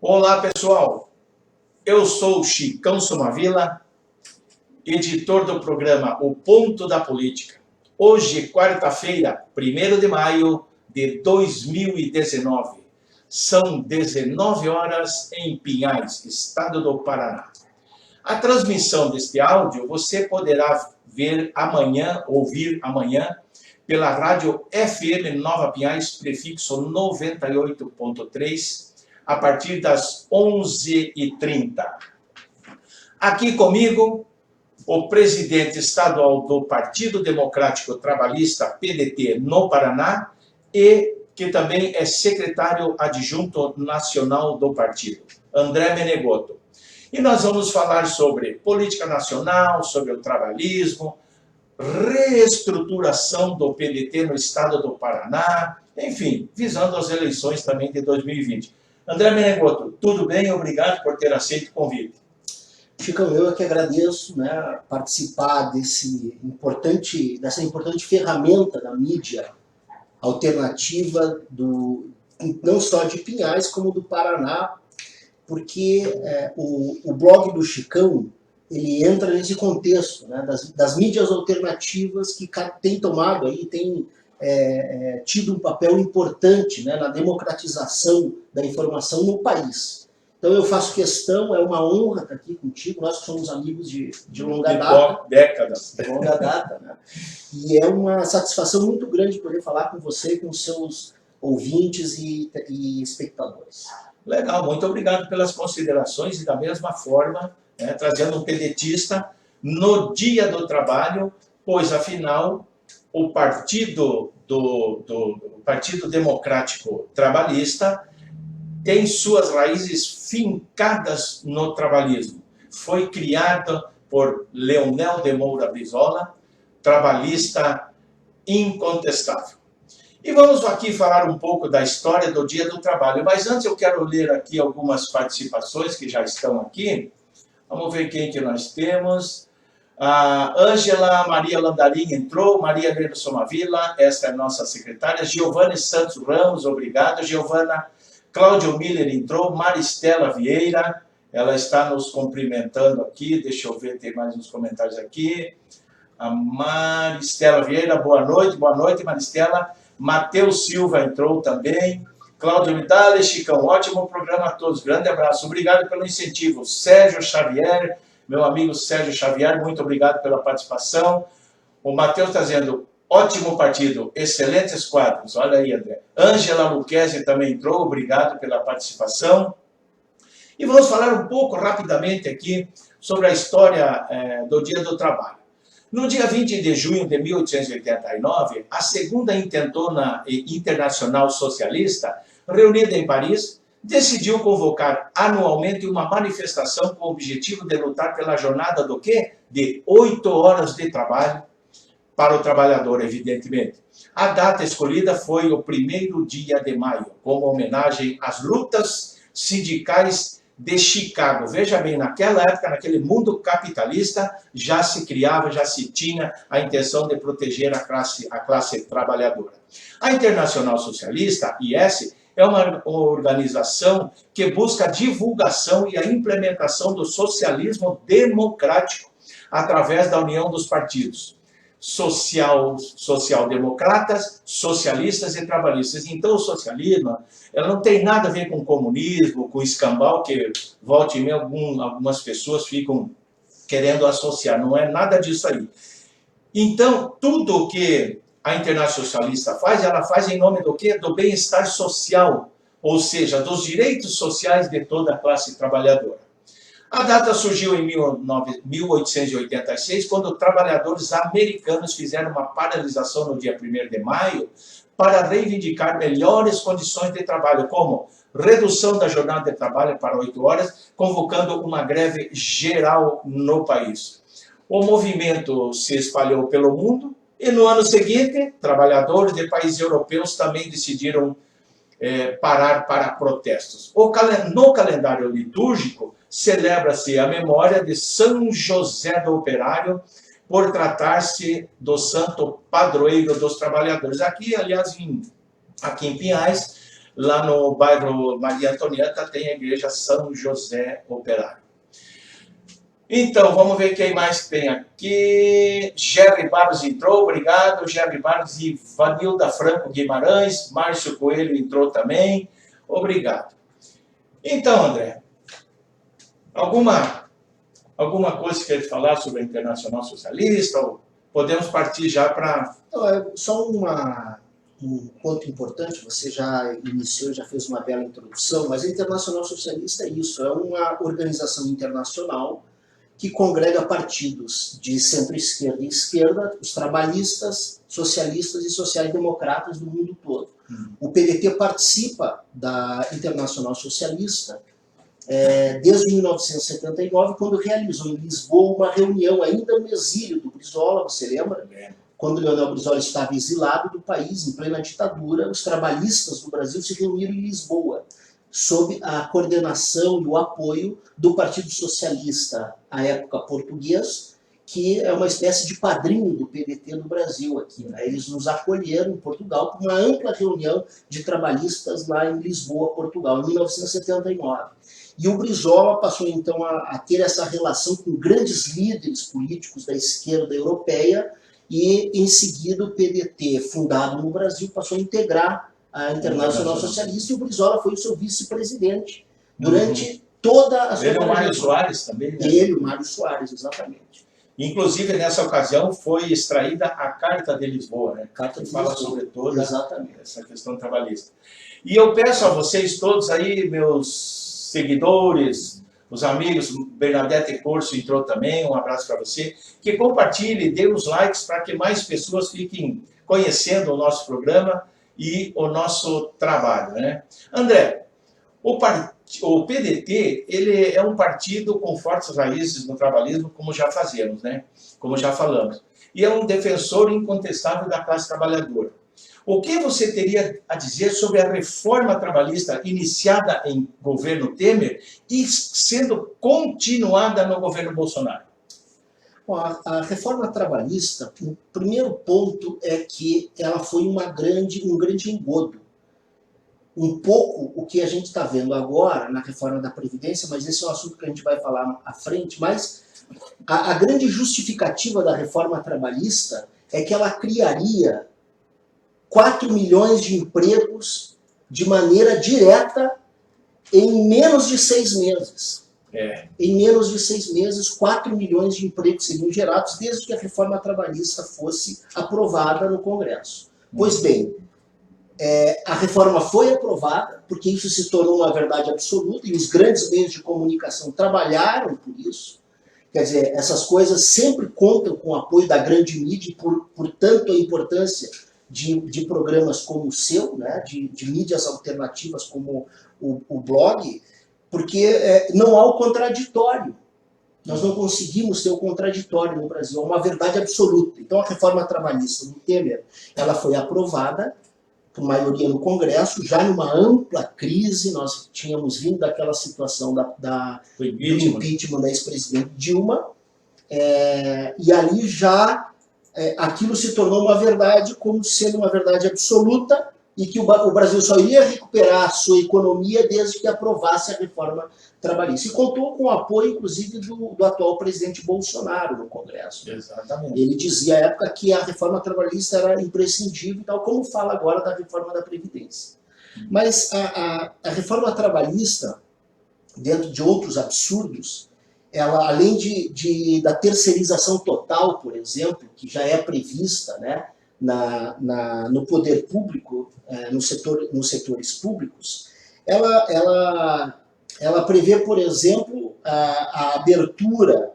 Olá, pessoal. Eu sou o Chicão Somavila, editor do programa O Ponto da Política. Hoje, quarta-feira, 1º de maio de 2019. São 19 horas em Pinhais, estado do Paraná. A transmissão deste áudio você poderá ver amanhã, ouvir amanhã, pela rádio FM Nova Pinhais, prefixo 98.3, a partir das 11h30. Aqui comigo, o presidente estadual do Partido Democrático Trabalhista, PDT, no Paraná, e que também é secretário adjunto nacional do partido, André Menegotto. E nós vamos falar sobre política nacional, sobre o trabalhismo, reestruturação do PDT no estado do Paraná, enfim, visando as eleições também de 2020. André Menegotto, tudo bem? Obrigado por ter aceito o convite. Chicão, eu é que agradeço, né, participar dessa importante ferramenta da mídia alternativa, não só de Pinhais, como do Paraná, porque o blog do Chicão, ele entra nesse contexto, né, das mídias alternativas que tem tomado aí, tem tido um papel importante, né, na democratização da informação no país. Então eu faço questão, é uma honra estar aqui contigo, nós que somos amigos de longa data. Décadas. De longa data, né? E é uma satisfação muito grande poder falar com você, com os seus ouvintes e espectadores. Legal, muito obrigado pelas considerações e da mesma forma, trazendo um pedetista no dia do trabalho, pois afinal o Partido Democrático Trabalhista tem suas raízes fincadas no trabalhismo. Foi criado por Leonel de Moura Brizola, trabalhista incontestável. E vamos aqui falar um pouco da história do Dia do Trabalho. Mas antes eu quero ler aqui algumas participações que já estão aqui. Vamos ver quem que nós temos. A Ângela Maria Landarim entrou, Maria Helena Somavila, esta é a nossa secretária. Giovana Santos Ramos, obrigado, Giovana. Cláudio Miller entrou, Maristela Vieira, ela está nos cumprimentando aqui, deixa eu ver, tem mais uns comentários aqui. A Maristela Vieira, boa noite, Maristela. Matheus Silva entrou também. Cláudio Vidal, Chicão, ótimo programa a todos, grande abraço, obrigado pelo incentivo. Sérgio Xavier, meu amigo Sérgio Xavier, muito obrigado pela participação. O Matheus está dizendo, ótimo partido, excelentes quadros, olha aí, André. Ângela Luquezzi também entrou, obrigado pela participação. E vamos falar um pouco rapidamente aqui sobre a história do Dia do Trabalho. No dia 20 de junho de 1889, a segunda intentona internacional socialista, reunida em Paris, decidiu convocar anualmente uma manifestação com o objetivo de lutar pela jornada do quê? De 8 horas de trabalho para o trabalhador, evidentemente. A data escolhida foi o 1º dia de maio, como homenagem às lutas sindicais de Chicago. Veja bem, naquela época, naquele mundo capitalista, já se criava, já se tinha a intenção de proteger a classe trabalhadora. A Internacional Socialista, IS, é uma organização que busca a divulgação e a implementação do socialismo democrático através da união dos partidos social-democratas, socialistas e trabalhistas. Então, o socialismo ela não tem nada a ver com comunismo, com escambau, que volta e meia algumas pessoas ficam querendo associar. Não é nada disso aí. Então, tudo que a Internacional Socialista faz, ela faz em nome do quê? Do bem-estar social, ou seja, dos direitos sociais de toda a classe trabalhadora. A data surgiu em 1886, quando trabalhadores americanos fizeram uma paralisação no dia 1º de maio para reivindicar melhores condições de trabalho, como redução da jornada de trabalho para 8 horas, convocando uma greve geral no país. O movimento se espalhou pelo mundo e no ano seguinte, trabalhadores de países europeus também decidiram parar para protestos. No calendário litúrgico, celebra-se a memória de São José do Operário, por tratar-se do santo padroeiro dos trabalhadores. Aqui, aliás, aqui em Pinhais, lá no bairro Maria Antonieta tem a igreja São José Operário. Então, vamos ver quem mais tem aqui. Jerry Barros entrou, obrigado. Jerry Barros e Vanilda Franco Guimarães. Márcio Coelho entrou também, obrigado. Então, André, alguma coisa que quer falar sobre a Internacional Socialista? Ou podemos partir já para... Só um ponto importante, você já iniciou, já fez uma bela introdução, mas a Internacional Socialista é isso, é uma organização internacional que congrega partidos de centro-esquerda e esquerda, os trabalhistas, socialistas e social-democratas do mundo todo. O PDT participa da Internacional Socialista desde 1979, quando realizou em Lisboa uma reunião ainda no exílio do Brizola, você lembra? Quando Leonel Brizola estava exilado do país, em plena ditadura, os trabalhistas do Brasil se reuniram em Lisboa, sob a coordenação e o apoio do Partido Socialista, à época português, que é uma espécie de padrinho do PDT no Brasil aqui, né? Eles nos acolheram em Portugal para uma ampla reunião de trabalhistas lá em Lisboa, Portugal, em 1979. E o Brizola passou então a ter essa relação com grandes líderes políticos da esquerda europeia e, em seguida, o PDT, fundado no Brasil, passou a integrar a Internacional Socialista, e o Brizola foi o seu vice-presidente durante toda a sua Ele é o Mário Soares também, né? Ele, o Mário Soares, exatamente. Inclusive, nessa ocasião, foi extraída a Carta de Lisboa, né? Carta de fala Lisboa, sobre toda exatamente. essa questão trabalhista. E eu peço a vocês todos aí, meus seguidores, os amigos, Bernadette Corso entrou também, um abraço para você, que compartilhe, dê os likes para que mais pessoas fiquem conhecendo o nosso programa e o nosso trabalho, né? André, o PDT, ele é um partido com fortes raízes no trabalhismo, como já fazemos, né? Como já falamos. E é um defensor incontestável da classe trabalhadora. O que você teria a dizer sobre a reforma trabalhista iniciada em governo Temer e sendo continuada no governo Bolsonaro? Bom, a reforma trabalhista, o primeiro ponto é que ela foi um grande engodo. Um pouco o que a gente está vendo agora na reforma da Previdência, mas esse é um assunto que a gente vai falar à frente, mas a grande justificativa da reforma trabalhista é que ela criaria 4 milhões de empregos de maneira direta em menos de 6 meses. Em menos de 6 meses, 4 milhões de empregos seriam gerados desde que a reforma trabalhista fosse aprovada no Congresso. Pois bem, a reforma foi aprovada, porque isso se tornou uma verdade absoluta, e os grandes meios de comunicação trabalharam por isso. Quer dizer, essas coisas sempre contam com o apoio da grande mídia, portanto a importância de programas como o seu, né, de mídias alternativas como o blog, porque não há o contraditório. Nós não conseguimos ter o contraditório no Brasil, é uma verdade absoluta. Então a reforma trabalhista do Temer, ela foi aprovada por maioria no Congresso, já numa ampla crise. Nós tínhamos vindo daquela situação do impeachment da ex-presidente Dilma, e ali já aquilo se tornou uma verdade, como sendo uma verdade absoluta, e que o Brasil só iria recuperar a sua economia desde que aprovasse a reforma trabalhista. E contou com o apoio, inclusive, do atual presidente Bolsonaro no Congresso. Exatamente. Ele dizia à época que a reforma trabalhista era imprescindível, tal como fala agora da reforma da Previdência. Mas a reforma trabalhista, dentro de outros absurdos, ela, além da terceirização total, por exemplo, que já é prevista, né, no poder público, nos setores públicos, ela prevê, por exemplo, a abertura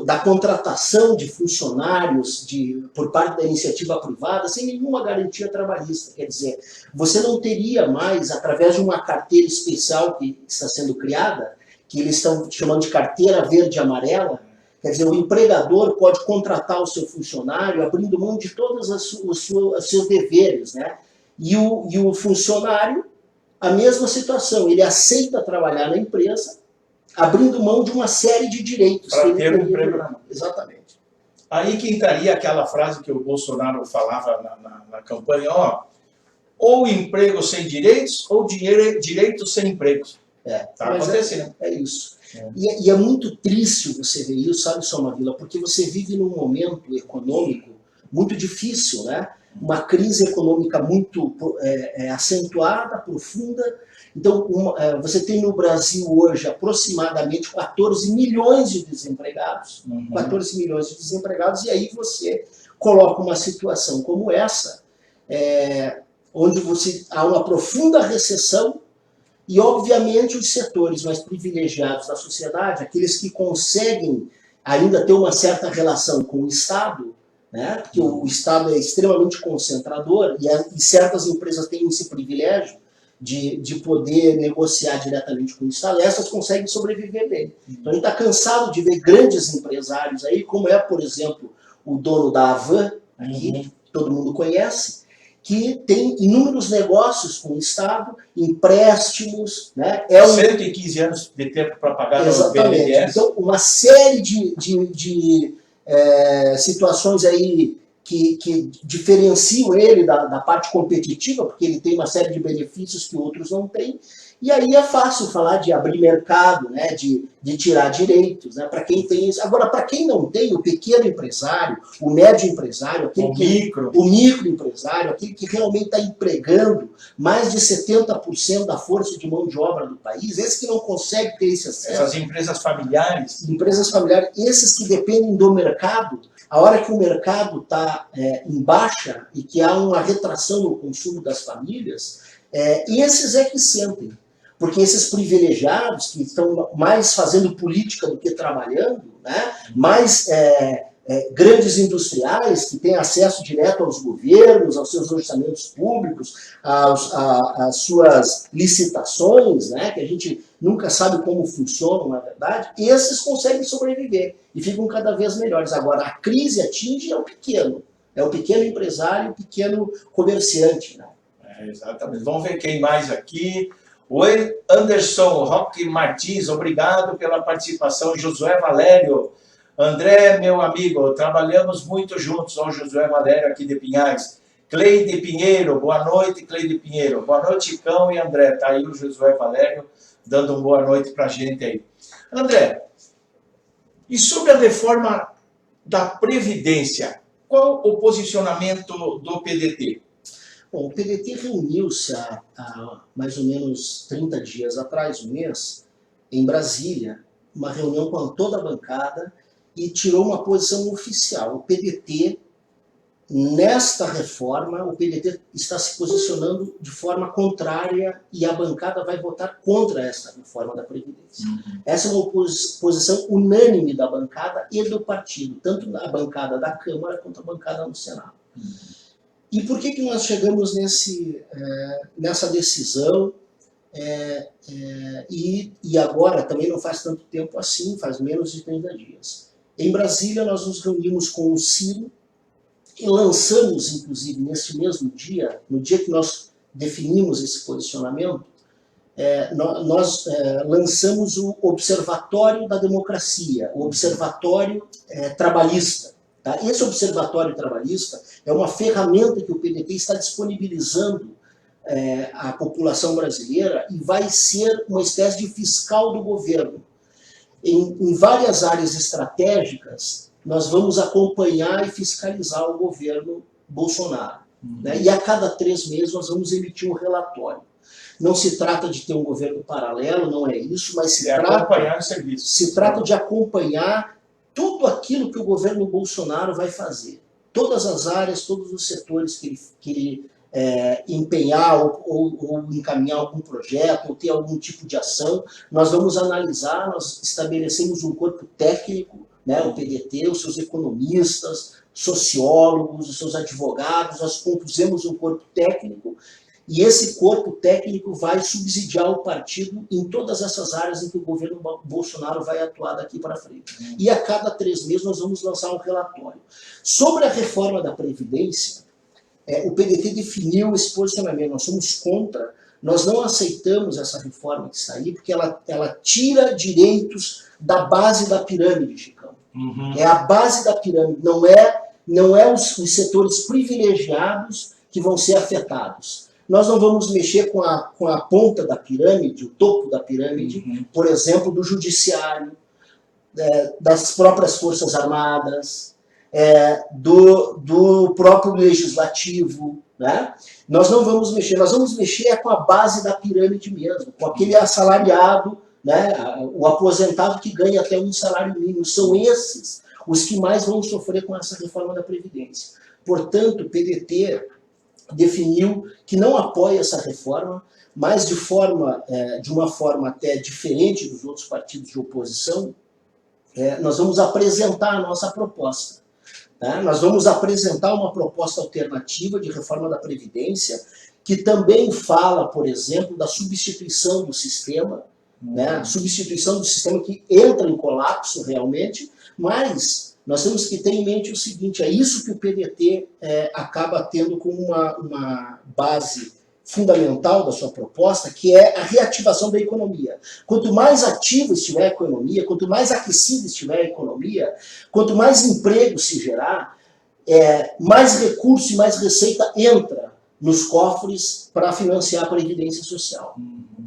da contratação de funcionários por parte da iniciativa privada sem nenhuma garantia trabalhista. Quer dizer, você não teria mais, através de uma carteira especial que está sendo criada, que eles estão chamando de carteira verde e amarela. Quer dizer, o empregador pode contratar o seu funcionário abrindo mão de todos os seus deveres, né? E o funcionário, a mesma situação, ele aceita trabalhar na empresa, abrindo mão de uma série de direitos. Para ter um emprego na mão. Exatamente. Aí que entraria aquela frase que o Bolsonaro falava na campanha, ou emprego sem direitos, ou direitos sem empregos. Tá acontecendo. É isso. E é muito triste você ver isso, sabe, Somavila, porque você vive num momento econômico muito difícil, né? Uma crise econômica muito acentuada, profunda. Então, você tem no Brasil hoje aproximadamente 14 milhões de desempregados. 14 milhões de desempregados, e aí você coloca uma situação como essa, onde há uma profunda recessão, e, obviamente, os setores mais privilegiados da sociedade, aqueles que conseguem ainda ter uma certa relação com o Estado, né? Porque o Estado é extremamente concentrador e certas empresas têm esse privilégio de poder negociar diretamente com o Estado, essas conseguem sobreviver bem. Então, a gente está cansado de ver grandes empresários aí, como por exemplo, o dono da Havan, aqui, que todo mundo conhece, que tem inúmeros negócios com o Estado, empréstimos, né? 115 anos de tempo para pagar no BNDES. Então, uma série de situações aí que diferenciam ele da parte competitiva, porque ele tem uma série de benefícios que outros não têm. E aí é fácil falar de abrir mercado, né, de tirar direitos, né, para quem tem isso. Agora, para quem não tem, o pequeno empresário, o médio empresário, o microempresário, aquele que realmente está empregando mais de 70% da força de mão de obra do país, esse que não consegue ter esse acesso. Essas empresas familiares. Empresas familiares, esses que dependem do mercado, a hora que o mercado está em baixa e que há uma retração no consumo das famílias, esses que sentem. Porque esses privilegiados, que estão mais fazendo política do que trabalhando, né? Mais grandes industriais que têm acesso direto aos governos, aos seus orçamentos públicos, às suas licitações, né? Que a gente nunca sabe como funcionam, na verdade, esses conseguem sobreviver e ficam cada vez melhores. Agora, a crise atinge o pequeno empresário, o pequeno comerciante, né? Exatamente. Vamos ver quem mais aqui. Oi, Anderson Roque Martins, obrigado pela participação. Josué Valério, André, meu amigo, trabalhamos muito juntos. Ó, Josué Valério aqui de Pinhais. Cleide Pinheiro, boa noite, Cleide Pinheiro. Boa noite, Chicão e André. Tá aí o Josué Valério dando uma boa noite pra gente aí. André, e sobre a reforma da Previdência, qual o posicionamento do PDT? Bom, o PDT reuniu-se há mais ou menos 30 dias atrás, um mês, em Brasília, uma reunião com toda a bancada e tirou uma posição oficial. O PDT, nesta reforma, o PDT está se posicionando de forma contrária e a bancada vai votar contra esta reforma da Previdência. Essa é uma posição unânime da bancada e do partido, tanto na bancada da Câmara quanto a bancada no Senado. E por que nós chegamos nessa decisão? E agora, também não faz tanto tempo assim, faz menos de 30 dias. Em Brasília, nós nos reunimos com o Ciro e lançamos, inclusive, nesse mesmo dia, no dia que nós definimos esse posicionamento, nós lançamos o Observatório da Democracia, o Observatório Trabalhista. Tá? Esse Observatório Trabalhista é uma ferramenta que o PDT está disponibilizando à população brasileira e vai ser uma espécie de fiscal do governo. Em várias áreas estratégicas, nós vamos acompanhar e fiscalizar o governo Bolsonaro. Né? E a cada 3 meses nós vamos emitir um relatório. Não se trata de ter um governo paralelo, não é isso, mas se trata de acompanhar tudo aquilo que o governo Bolsonaro vai fazer. Todas as áreas, todos os setores que ele empenhar ou encaminhar algum projeto, ou ter algum tipo de ação, nós vamos analisar, nós estabelecemos um corpo técnico, né, o PDT, os seus economistas, sociólogos, os seus advogados, nós compusemos um corpo técnico. E esse corpo técnico vai subsidiar o partido em todas essas áreas em que o governo Bolsonaro vai atuar daqui para frente. E a cada 3 meses nós vamos lançar um relatório. Sobre a reforma da Previdência, o PDT definiu esse posicionamento. Nós somos contra, nós não aceitamos essa reforma que está aí, porque ela tira direitos da base da pirâmide, Chicão. É a base da pirâmide, não é os setores privilegiados que vão ser afetados. nós não vamos mexer com a ponta da pirâmide, o topo da pirâmide, por exemplo, do judiciário, das próprias Forças Armadas, do próprio legislativo, né? Nós não vamos mexer, nós vamos mexer com a base da pirâmide mesmo, com aquele assalariado, né? O aposentado que ganha até um salário mínimo. São esses os que mais vão sofrer com essa reforma da Previdência. Portanto, o PDT definiu que não apoia essa reforma, mas de uma forma até diferente dos outros partidos de oposição, nós vamos apresentar a nossa proposta. Tá? Nós vamos apresentar uma proposta alternativa de reforma da Previdência, que também fala, por exemplo, da substituição do sistema, né? Substituição do sistema que entra em colapso realmente, mas nós temos que ter em mente o seguinte, é isso que o PDT acaba tendo como uma base fundamental da sua proposta, que é a reativação da economia. Quanto mais ativa estiver a economia, quanto mais aquecida estiver a economia, quanto mais emprego se gerar, mais recurso e mais receita entra nos cofres para financiar a Previdência Social,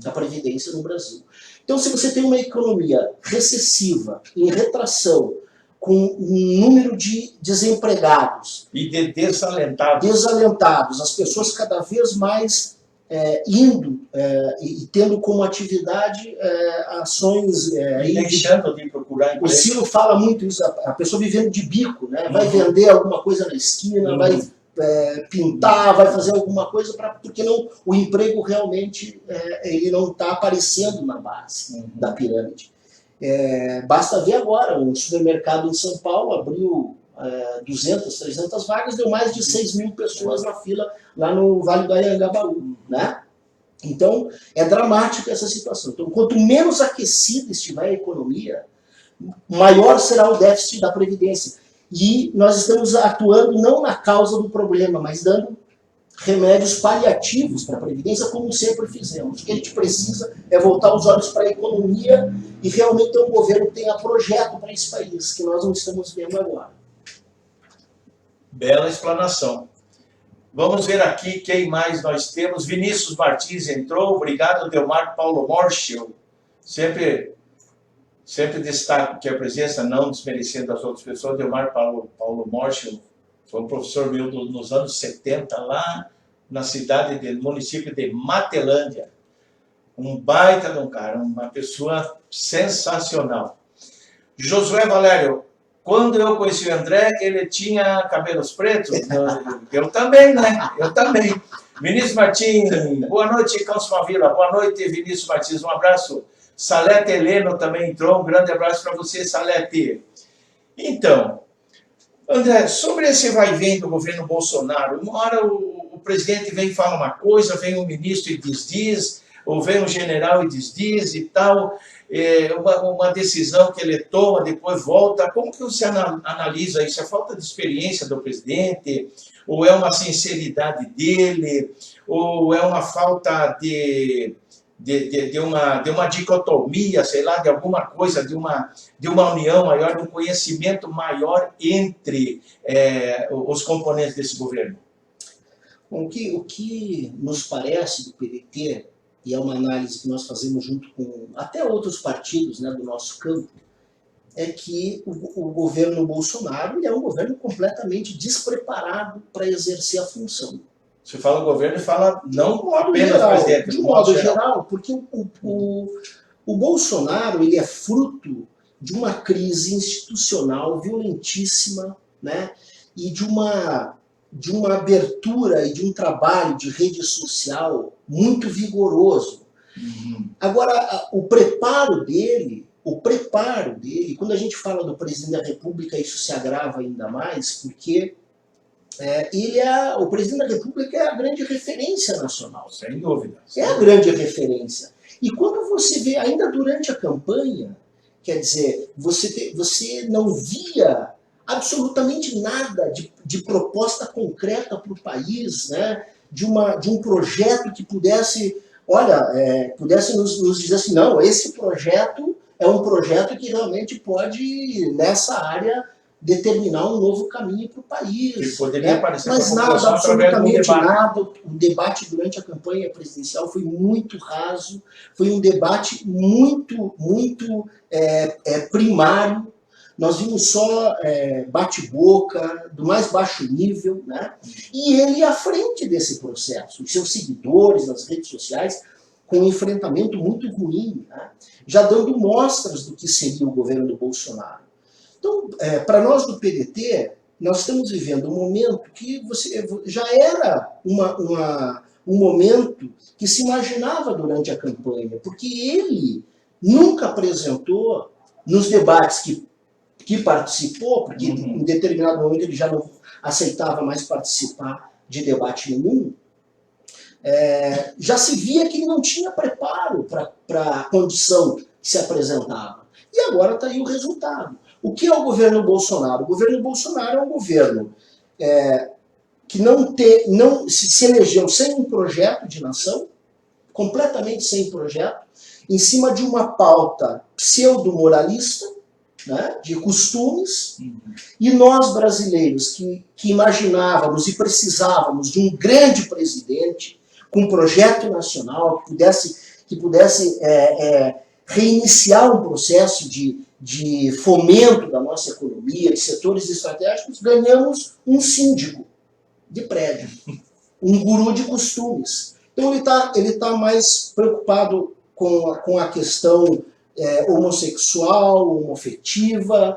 a Previdência no Brasil. Então, se você tem uma economia recessiva, em retração, com um número de desempregados e de desalentados, as pessoas cada vez mais indo e tendo como atividade ações... deixando de procurar emprego. O Ciro fala muito isso, a pessoa vivendo de bico, né? Vai vender alguma coisa na esquina, vai pintar, vai fazer alguma coisa, porque o emprego realmente ele não está aparecendo na base da pirâmide. Basta ver agora, um supermercado em São Paulo abriu 200, 300 vagas, deu mais de 6 mil pessoas na fila lá no Vale do Anhangabaú, né? Então, é dramática essa situação. Então, quanto menos aquecida estiver a economia, maior será o déficit da Previdência. E nós estamos atuando não na causa do problema, mas dando remédios paliativos para a Previdência, como sempre fizemos. O que a gente precisa é voltar os olhos para a economia e realmente ter um governo que tenha projeto para esse país, que nós não estamos vendo agora. Bela explanação. Vamos ver aqui quem mais nós temos. Vinícius Martins entrou. Obrigado, Delmar Paulo Morschel. Sempre destaco que a presença, não desmerecendo as outras pessoas, Delmar Paulo Morschel foi um professor meu nos anos 70, lá na município de Matelândia. Um baita de um cara, uma pessoa sensacional. Josué Valério, quando eu conheci o André, ele tinha cabelos pretos. Eu também, né? Eu também. Vinícius Martins, boa noite, Câncio Mavila. Boa noite, Vinícius Martins. Um abraço. Salete Heleno também entrou. Um grande abraço para você, Salete. Então, André, sobre esse vai e vem do governo Bolsonaro, uma hora o presidente vem e fala uma coisa, vem um ministro e diz, ou vem um general e diz e tal, uma decisão que ele toma, depois volta. Como que você analisa isso? É falta de experiência do presidente? Ou é uma sinceridade dele? Ou é uma falta de uma dicotomia, sei lá, de alguma coisa, de uma união maior, de um conhecimento maior entre os componentes desse governo? Bom, o que nos parece do PDT, e é uma análise que nós fazemos junto com até outros partidos, né, do nosso campo, é que o governo Bolsonaro é um governo completamente despreparado para exercer a função. Você fala o governo e fala não apenas geral, o presidente. De modo geral, porque o Bolsonaro ele é fruto de uma crise institucional violentíssima, né, e de uma abertura e de um trabalho de rede social muito vigoroso. Agora, o preparo dele, quando a gente fala do presidente da República, isso se agrava ainda mais, porque o presidente da República é a grande referência nacional. Sem dúvida. É a grande referência. E quando você vê, ainda durante a campanha, quer dizer, você não via absolutamente nada de proposta concreta para o país, né? de um projeto que pudesse, pudesse nos dizer assim, não, esse projeto é um projeto que realmente pode, nessa área, determinar um novo caminho para o país. Que poderia aparecer mas para a nada, população através de um absolutamente debate. nada. O debate durante a campanha presidencial foi muito raso, foi um debate muito primário. Nós vimos só bate-boca, do mais baixo nível, né? E ele à frente desse processo, os seus seguidores nas redes sociais, com um enfrentamento muito ruim, né? Já dando mostras do que seria o governo do Bolsonaro. Então, para nós do PDT, nós estamos vivendo um momento que já era um momento que se imaginava durante a campanha, porque ele nunca apresentou nos debates que participou, porque em determinado momento ele já não aceitava mais participar de debate nenhum, já se via que ele não tinha preparo para a condição que se apresentava. E agora está aí o resultado. O que é o governo Bolsonaro? O governo Bolsonaro é um governo que não se elegeu sem um projeto de nação, completamente sem projeto, em cima de uma pauta pseudo-moralista, né, de costumes, e nós brasileiros que imaginávamos e precisávamos de um grande presidente com um projeto nacional que pudesse reiniciar um processo de fomento da nossa economia, de setores estratégicos, ganhamos um síndico de prédio, um guru de costumes. Então ele tá mais preocupado com a questão homossexual, homoafetiva,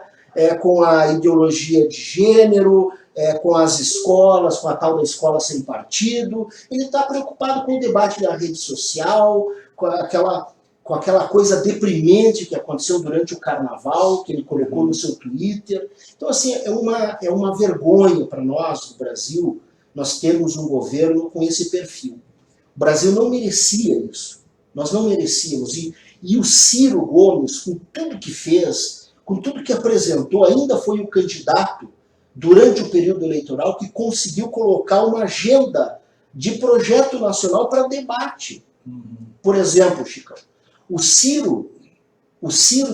com a ideologia de gênero, com as escolas, com a tal da escola sem partido. Ele está preocupado com o debate da rede social, com aquela coisa deprimente que aconteceu durante o carnaval, que ele colocou no seu Twitter. Então, assim, é uma vergonha para nós, do Brasil, nós termos um governo com esse perfil. O Brasil não merecia isso. Nós não merecíamos. E o Ciro Gomes, com tudo que fez, com tudo que apresentou, ainda foi o candidato, durante o período eleitoral, que conseguiu colocar uma agenda de projeto nacional para debate. Por exemplo, Chico, o Ciro,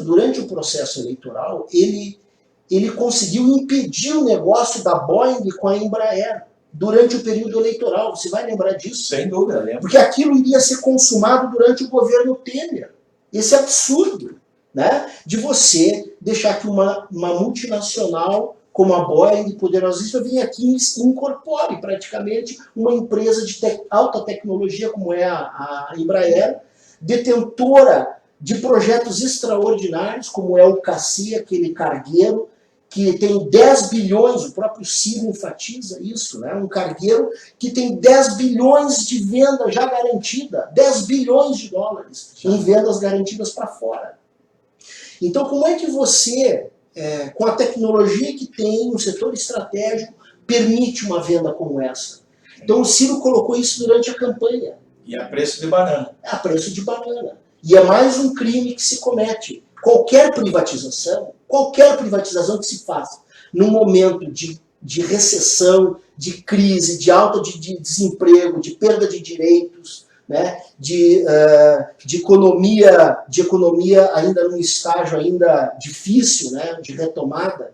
durante o processo eleitoral, ele conseguiu impedir o negócio da Boeing com a Embraer durante o período eleitoral. Você vai lembrar disso? Sem dúvida, lembro. Porque aquilo iria ser consumado durante o governo Temer. Esse absurdo, né, de você deixar que uma multinacional como a Boeing, poderosíssima, venha aqui e incorpore praticamente uma empresa de alta tecnologia como é a Embraer, detentora de projetos extraordinários, como é o CACI, aquele cargueiro, que tem 10 bilhões, o próprio Ciro enfatiza isso, né? Um cargueiro que tem 10 bilhões de venda já garantida, 10 bilhões de dólares em vendas garantidas para fora. Então, como é que você, com a tecnologia que tem, um setor estratégico, permite uma venda como essa? Então, o Ciro colocou isso durante a campanha. E a preço de banana. A preço de banana. E é mais um crime que se comete. Qualquer privatização que se faça num momento de recessão, de crise, de alta de desemprego, de perda de direitos, né, de economia ainda num estágio ainda difícil, né, de retomada,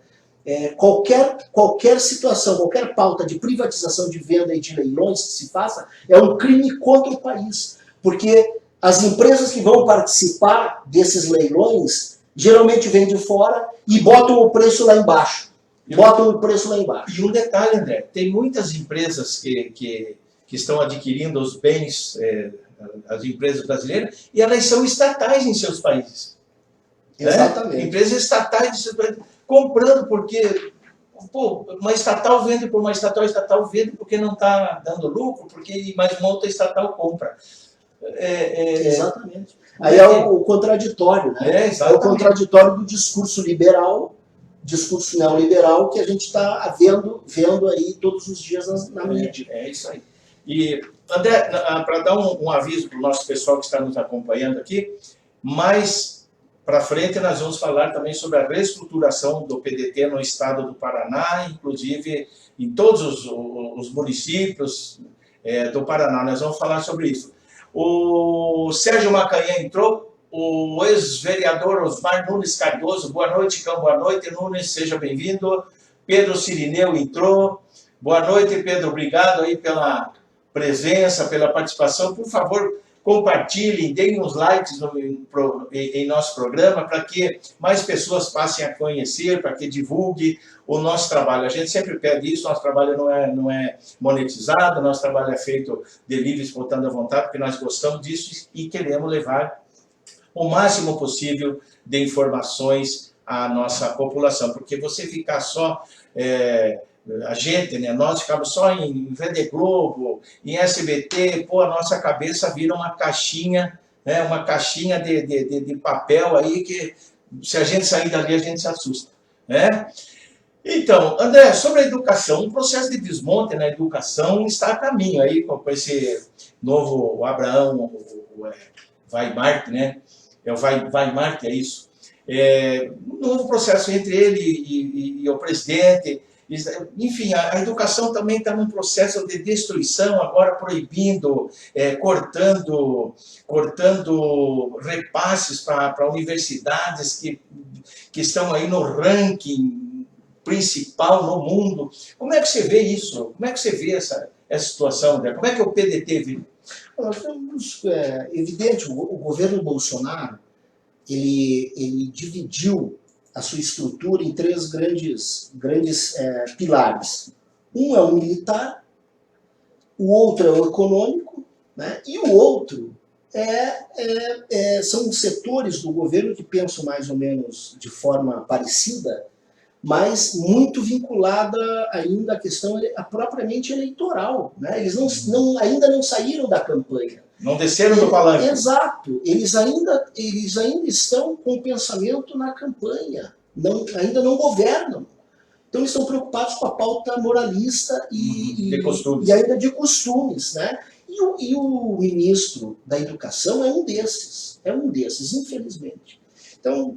qualquer situação, qualquer pauta de privatização de venda e de leilões que se faça é um crime contra o país, porque as empresas que vão participar desses leilões geralmente vêm de fora e botam o preço lá embaixo. E um detalhe, André, tem muitas empresas que estão adquirindo os bens, as empresas brasileiras, e elas são estatais em seus países. Exatamente. Né? Empresas estatais de seus países, comprando porque uma estatal vende por uma estatal vende porque não está dando lucro, porque mais uma outra estatal compra. Exatamente. Aí é o contraditório, né? É o contraditório do discurso liberal, discurso neoliberal que a gente está vendo aí todos os dias na mídia. É isso aí. E, André, para dar um aviso para o nosso pessoal que está nos acompanhando aqui, mais para frente nós vamos falar também sobre a reestruturação do PDT no estado do Paraná, inclusive em todos os municípios do Paraná. Nós vamos falar sobre isso. O Sérgio Macanhã entrou. o ex-vereador Osmar Nunes Cardoso. Boa noite, Cão. Boa noite, Nunes. Seja bem-vindo. Pedro Cirineu entrou. Boa noite, Pedro. Obrigado aí pela presença, pela participação. Por favor, compartilhem, deem uns likes em nosso programa para que mais pessoas passem a conhecer, para que divulgue o nosso trabalho. A gente sempre pede isso, nosso trabalho não é monetizado, nosso trabalho é feito de livre, espontânea vontade, porque nós gostamos disso e queremos levar o máximo possível de informações à nossa população, porque você ficar só... a gente, né, nós ficamos só em Rede Globo, em SBT, pô, a nossa cabeça vira uma caixinha, né, uma caixinha de papel aí que se a gente sair dali a gente se assusta, né? Então, André, sobre a educação, o processo de desmonte na educação está a caminho aí com esse novo o Abraham Weimart, né? É o Weimart, é isso? Um novo processo entre ele e o presidente. Enfim, a educação também está num processo de destruição, agora proibindo, cortando repasses para universidades que estão aí no ranking principal no mundo. Como é que você vê isso? Como é que você vê essa situação, André? Como é que o PDT vê? Evidente, o governo Bolsonaro, ele dividiu a sua estrutura em três grandes pilares. Um é o militar, o outro é o econômico, né? E o outro são os setores do governo que pensam mais ou menos de forma parecida, mas muito vinculada ainda à questão propriamente eleitoral, né? Eles ainda não saíram da campanha. Não desceram do palanque. Exato. Eles ainda estão com o pensamento na campanha. Ainda não governam. Então eles estão preocupados com a pauta moralista e ainda de costumes, né? E o ministro da Educação é um desses, infelizmente. Então,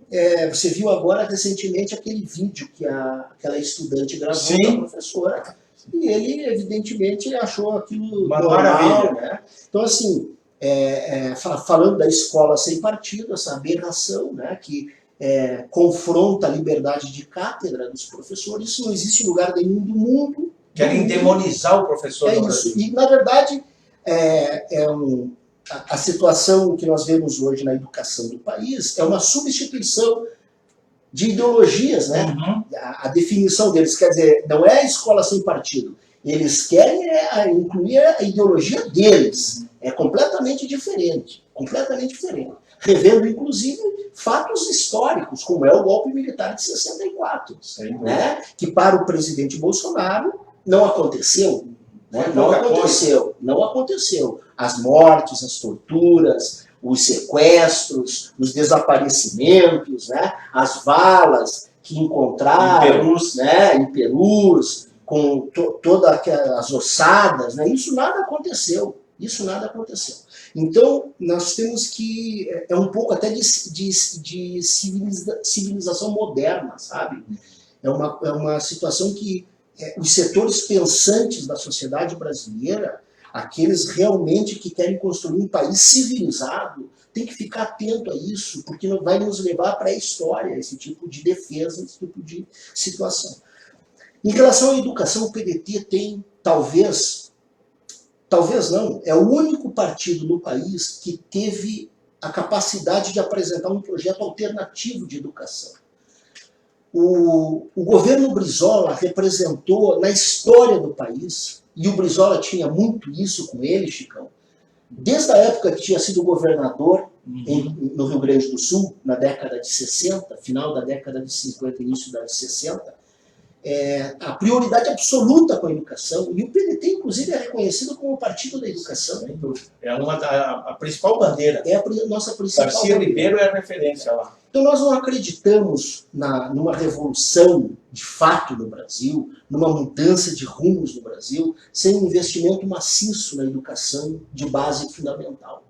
você viu agora recentemente aquele vídeo que aquela estudante gravou da professora, e ele evidentemente achou aquilo normal, né? Então, assim, falando da escola sem partido, essa aberração, né, que confronta a liberdade de cátedra dos professores, isso não existe em lugar nenhum do mundo. Querem demonizar o professor. É isso. E, na verdade, a situação que nós vemos hoje na educação do país é uma substituição de ideologias, né? Uhum. A definição deles, quer dizer, não é a escola sem partido. Eles querem incluir a ideologia deles. É completamente diferente. Completamente diferente. Revendo, inclusive, fatos históricos, como é o golpe militar de 64. Né? Que para o presidente Bolsonaro não aconteceu. Né? Não aconteceu. As mortes, as torturas, os sequestros, os desaparecimentos, né? As valas que encontraram em Perus, com todas as ossadas, né? Isso nada aconteceu. Então, nós temos que... É um pouco até de civilização moderna, sabe? É uma situação que os setores pensantes da sociedade brasileira, aqueles realmente que querem construir um país civilizado, tem que ficar atento a isso, porque vai nos levar para a história, esse tipo de defesa, esse tipo de situação. Em relação à educação, o PDT tem, talvez não, é o único partido no país que teve a capacidade de apresentar um projeto alternativo de educação. O governo Brizola representou na história do país, e o Brizola tinha muito isso com ele, Chicão, desde a época que tinha sido governador no Rio Grande do Sul, na década de 60, final da década de 50, início da de 60, a prioridade absoluta com a educação, e o PDT, inclusive, é reconhecido como o partido da educação. É a principal bandeira. É a nossa principal Garcia bandeira. Ribeiro é a referência lá. Então nós não acreditamos numa revolução de fato no Brasil, numa mudança de rumos no Brasil, sem um investimento maciço na educação de base fundamental.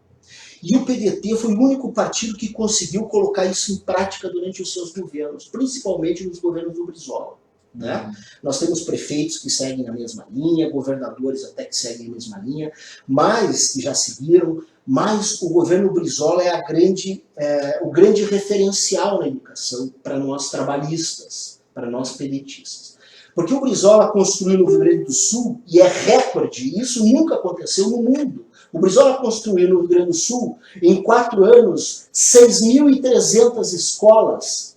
E o PDT foi o único partido que conseguiu colocar isso em prática durante os seus governos, principalmente nos governos do Brizola. né? Nós temos prefeitos que seguem a mesma linha, governadores até que seguem a mesma linha, mas que já seguiram, mas o governo Brizola é o grande referencial na educação para nós trabalhistas, para nós pedetistas. Porque o Brizola construiu no Rio Grande do Sul, e é recorde, isso nunca aconteceu no mundo. O Brizola construiu no Rio Grande do Sul, em 4 anos, 6.300 escolas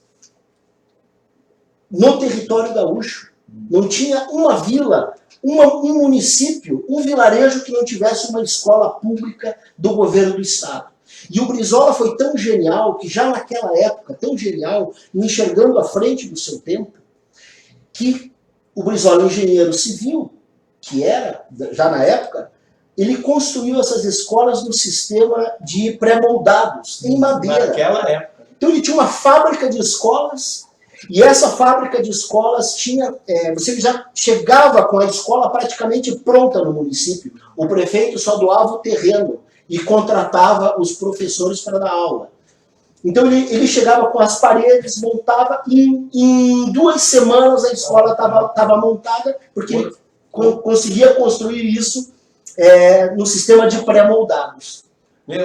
no território gaúcho. Não tinha uma vila, um município, um vilarejo que não tivesse uma escola pública do governo do estado. E o Brizola foi tão genial que já naquela época, tão genial, enxergando à frente do seu tempo, que o Brizola, engenheiro civil, que era, já na época, ele construiu essas escolas no sistema de pré-moldados, em madeira. Naquela época. Então ele tinha uma fábrica de escolas, e essa fábrica de escolas tinha... você já chegava com a escola praticamente pronta no município. O prefeito só doava o terreno e contratava os professores para dar aula. Então ele chegava com as paredes, montava, e em 2 semanas a escola estava montada, porque ele conseguia construir isso no sistema de pré-moldados.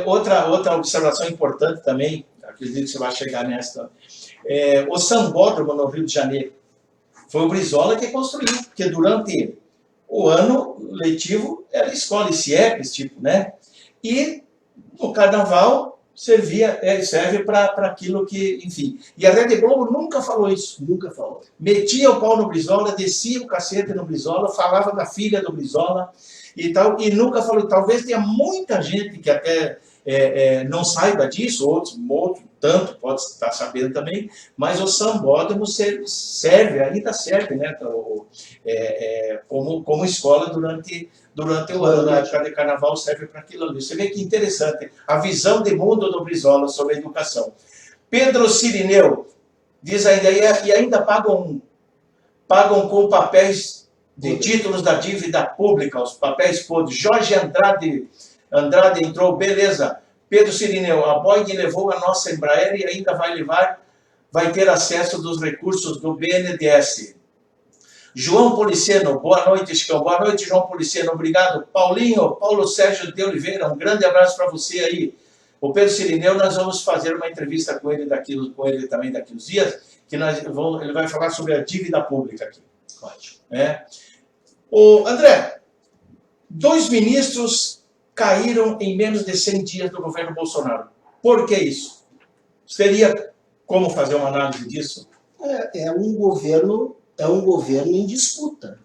Outra observação importante também, acredito que você vai chegar nessa, o Sambódromo no Rio de Janeiro. Foi o Brizola que construiu, porque durante o ano letivo era escola e CIEPs, tipo, né? E no carnaval serve para aquilo que, enfim. E a Rede Globo nunca falou isso. Nunca falou. Metia o pau no Brizola, descia o cacete no Brizola, falava da filha do Brizola e tal, e nunca falou. Talvez tenha muita gente que até não saiba disso, outros tanto pode estar sabendo também, mas o Sambódromo ainda serve, né, como escola durante o ano. Na época de carnaval serve para aquilo ali. Você vê que interessante a visão de mundo do Brizola sobre a educação. Pedro Cirineu diz ainda, e ainda pagam com papéis de títulos da dívida pública, os papéis podres. Jorge Andrade entrou, beleza. Pedro Cirineu, a Boeing levou a nossa Embraer e ainda vai ter acesso dos recursos do BNDES. João Policeno, boa noite, Chicão. Boa noite, João Policeno. Obrigado. Paulo Sérgio de Oliveira, um grande abraço para você aí. O Pedro Cirineu, nós vamos fazer uma entrevista com ele também daqui uns dias, que ele vai falar sobre a dívida pública aqui. Ótimo. André, 2 ministros caíram em menos de 100 dias do governo Bolsonaro. Por que isso? Teria como fazer uma análise disso? É um governo em disputa.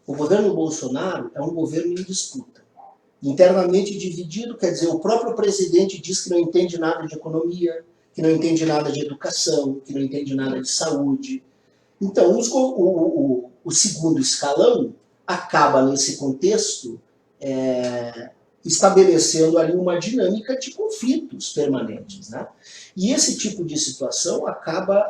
O governo Bolsonaro é um governo em disputa. Internamente dividido, quer dizer, o próprio presidente diz que não entende nada de economia, que não entende nada de educação, que não entende nada de saúde. Então, o segundo escalão acaba, nesse contexto, estabelecendo ali uma dinâmica de conflitos permanentes, né? E esse tipo de situação acaba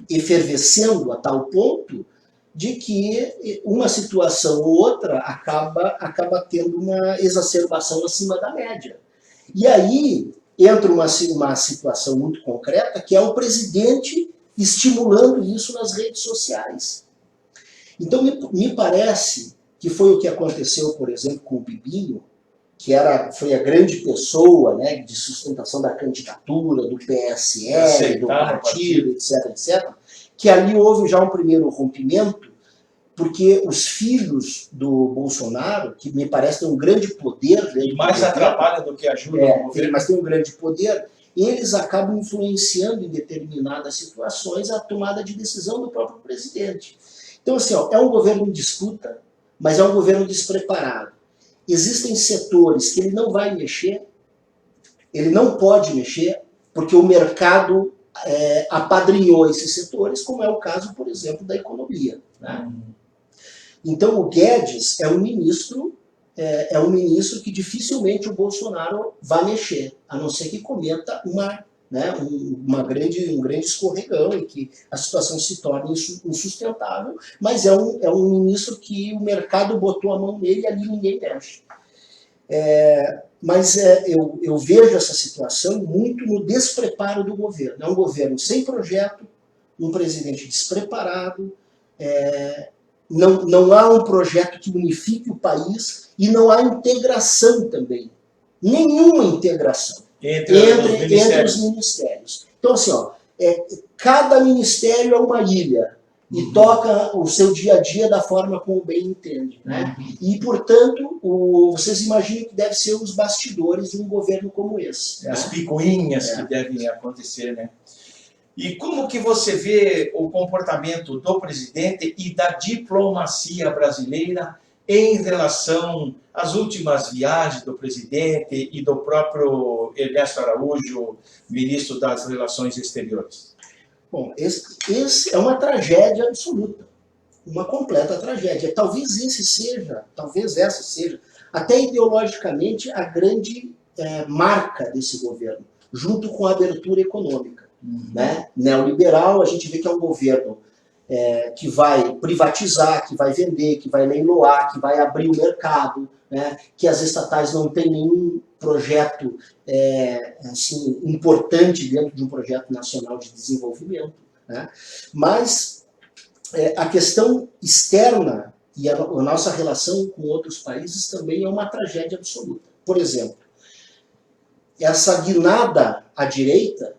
efervescendo a tal ponto de que uma situação ou outra acaba tendo uma exacerbação acima da média. E aí entra uma situação muito concreta, que é o presidente estimulando isso nas redes sociais. Então me parece que foi o que aconteceu, por exemplo, com o Bibinho, que foi a grande pessoa, né, de sustentação da candidatura, do PSL, do partido, etc., que ali houve já um primeiro rompimento, porque os filhos do Bolsonaro, que me parece ter um grande poder... E mais atrapalha do que ajuda o governo. Mas tem um grande poder, eles acabam influenciando em determinadas situações a tomada de decisão do próprio presidente. Então, assim, é um governo em disputa, mas é um governo despreparado. Existem setores que ele não vai mexer, ele não pode mexer, porque o mercado apadrinhou esses setores, como é o caso, por exemplo, da economia, né? Então o Guedes é um ministro que dificilmente o Bolsonaro vai mexer, a não ser que cometa um grande escorregão e que a situação se torne insustentável, mas é um ministro que o mercado botou a mão nele e ali ninguém mexe. Mas eu vejo essa situação muito no despreparo do governo. É um governo sem projeto, um presidente despreparado, não há um projeto que unifique o país e não há integração também. Nenhuma integração entre os ministérios. Então, assim, ó, cada ministério é uma ilha e toca o seu dia a dia da forma como bem entende. Né? E, portanto, vocês imaginam que deve ser os bastidores de um governo como esse. As picuinhas que devem acontecer, né? E como que você vê o comportamento do presidente e da diplomacia brasileira em relação às últimas viagens do presidente e do próprio Ernesto Araújo, ministro das Relações Exteriores? Bom, esse é uma tragédia absoluta, uma completa tragédia. Talvez essa seja, até ideologicamente, a grande marca desse governo, junto com a abertura econômica. Né? Neoliberal, a gente vê que é um governo que vai privatizar, que vai vender, que vai leiloar, que vai abrir o mercado, né? Que as estatais não têm nenhum projeto assim, importante dentro de um projeto nacional de desenvolvimento. Né? Mas a questão externa e a nossa relação com outros países também é uma tragédia absoluta. Por exemplo, essa guinada à direita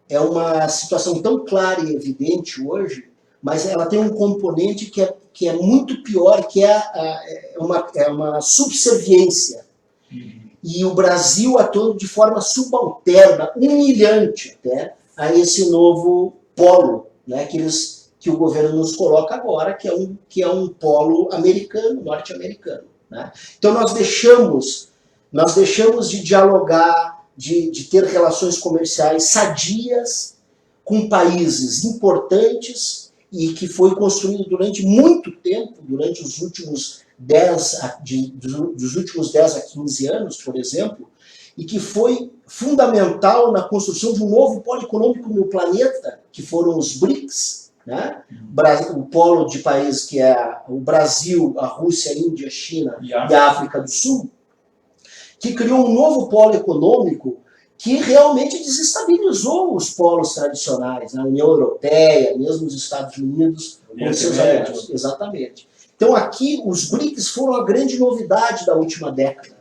é uma situação tão clara e evidente hoje, mas ela tem um componente que é muito pior, que é uma subserviência. E o Brasil atuando de forma subalterna, humilhante até, a esse novo polo, né, que o governo nos coloca agora, que é um polo americano, norte-americano. Né? Então nós deixamos de dialogar, de ter relações comerciais sadias com países importantes e que foi construído durante muito tempo, durante os últimos 10 a 15 anos, por exemplo, e que foi fundamental na construção de um novo polo econômico no planeta, que foram os BRICS, né? O polo de países que é o Brasil, a Rússia, a Índia, a China e a África do Sul, que criou um novo polo econômico que realmente desestabilizou os polos tradicionais, a União Europeia, mesmo os Estados Unidos, com seus aliados. Exatamente. Então aqui os BRICS foram a grande novidade da última década.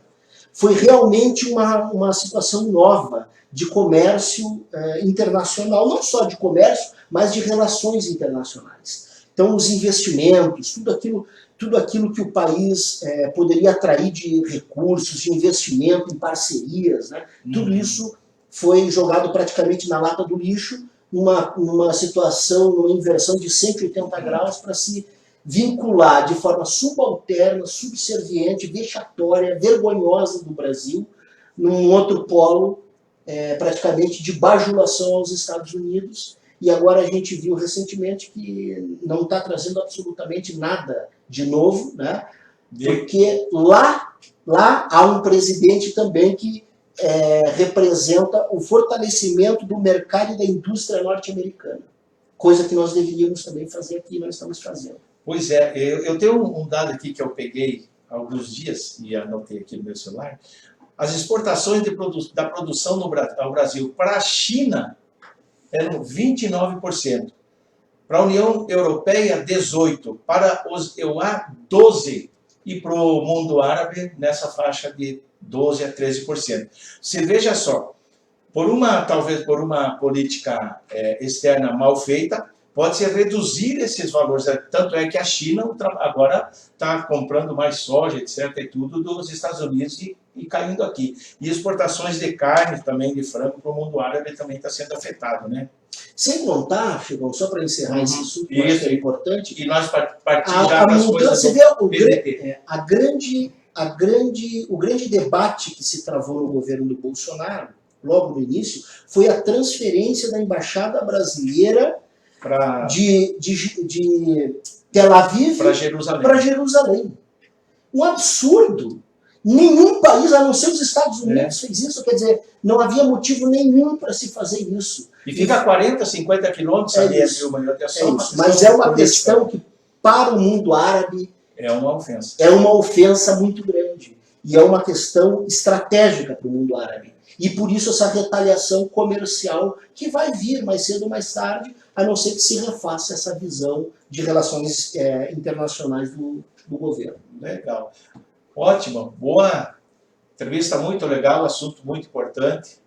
Foi realmente uma situação nova de comércio internacional, não só de comércio, mas de relações internacionais. Então os investimentos, tudo aquilo que o país poderia atrair de recursos, de investimento em parcerias, né? Tudo isso foi jogado praticamente na lata do lixo, numa situação, numa inversão de 180 graus para se vincular de forma subalterna, subserviente, vexatória, vergonhosa do Brasil, num outro polo, praticamente de bajulação aos Estados Unidos. E agora a gente viu recentemente que não está trazendo absolutamente nada de novo, né? Porque lá há um presidente também que representa o fortalecimento do mercado e da indústria norte-americana. Coisa que nós deveríamos também fazer aqui e nós estamos fazendo. Pois é, eu tenho um dado aqui que eu peguei há alguns dias e anotei aqui no meu celular. As exportações da produção ao Brasil para a China eram 29%, para a União Europeia 18%, para os EUA 12% e para o mundo árabe nessa faixa de 12% a 13%. Você veja só, talvez por uma política externa mal feita, pode-se reduzir esses valores. Tanto é que a China agora está comprando mais soja, etc., e tudo dos Estados Unidos e caindo aqui. E exportações de carne também, de frango, para o mundo árabe também está sendo afetado, né? Sem contar, Chegou, só para encerrar esse assunto, que é importante, e nós partimos já para as coisas você vê o grande debate que se travou no governo do Bolsonaro, logo no início, foi a transferência da embaixada brasileira de Tel Aviv para Jerusalém. Um absurdo. Nenhum país, a não ser os Estados Unidos, fez isso. Quer dizer, não havia motivo nenhum para se fazer isso. E fica a 40, 50 quilômetros ali entre uma e outra. Mas é uma questão que, para o mundo árabe, é uma ofensa. É uma ofensa muito grande. E é uma questão estratégica para o mundo árabe. E por isso essa retaliação comercial que vai vir mais cedo ou mais tarde, a não ser que se refaça essa visão de relações internacionais do governo. Legal. Ótimo. Boa entrevista, muito legal, assunto muito importante.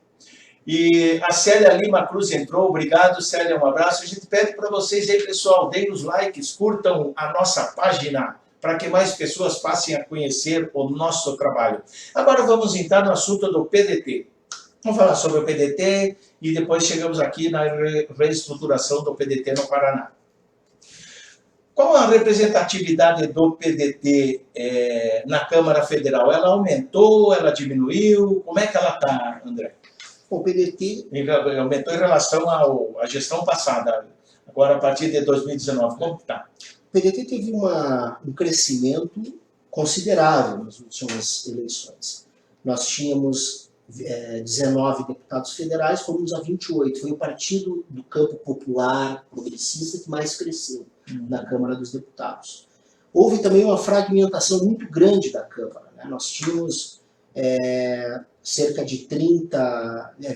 E a Célia Lima Cruz entrou. Obrigado, Célia. Um abraço. A gente pede para vocês aí, pessoal, deem os likes, curtam a nossa página, para que mais pessoas passem a conhecer o nosso trabalho. Agora vamos entrar no assunto do PDT. Vamos falar sobre o PDT e depois chegamos aqui na reestruturação do PDT no Paraná. Qual a representatividade do PDT na Câmara Federal? Ela aumentou, ela diminuiu? Como é que ela está, André? O PDT aumentou em relação à gestão passada, agora a partir de 2019. Como está? O PDT teve um crescimento considerável nas últimas eleições. Nós tínhamos 19 deputados federais, fomos a 28. Foi o partido do campo popular, progressista, que mais cresceu na Câmara dos Deputados. Houve também uma fragmentação muito grande da Câmara, né? Nós tínhamos cerca de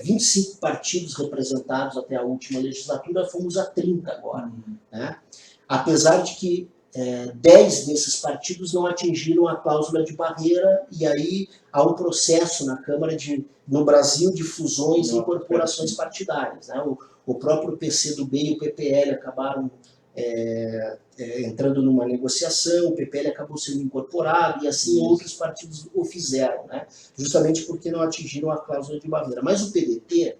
25 partidos representados até a última legislatura, fomos a 30 agora. Né? Apesar de que 10 desses partidos não atingiram a cláusula de barreira, e aí há um processo na Câmara, no Brasil, de fusões e incorporações partidárias. Né? O próprio PCdoB e o PPL acabaram entrando numa negociação, o PPL acabou sendo incorporado, e assim outros partidos o fizeram, né? Justamente porque não atingiram a cláusula de barreira. Mas o PDT,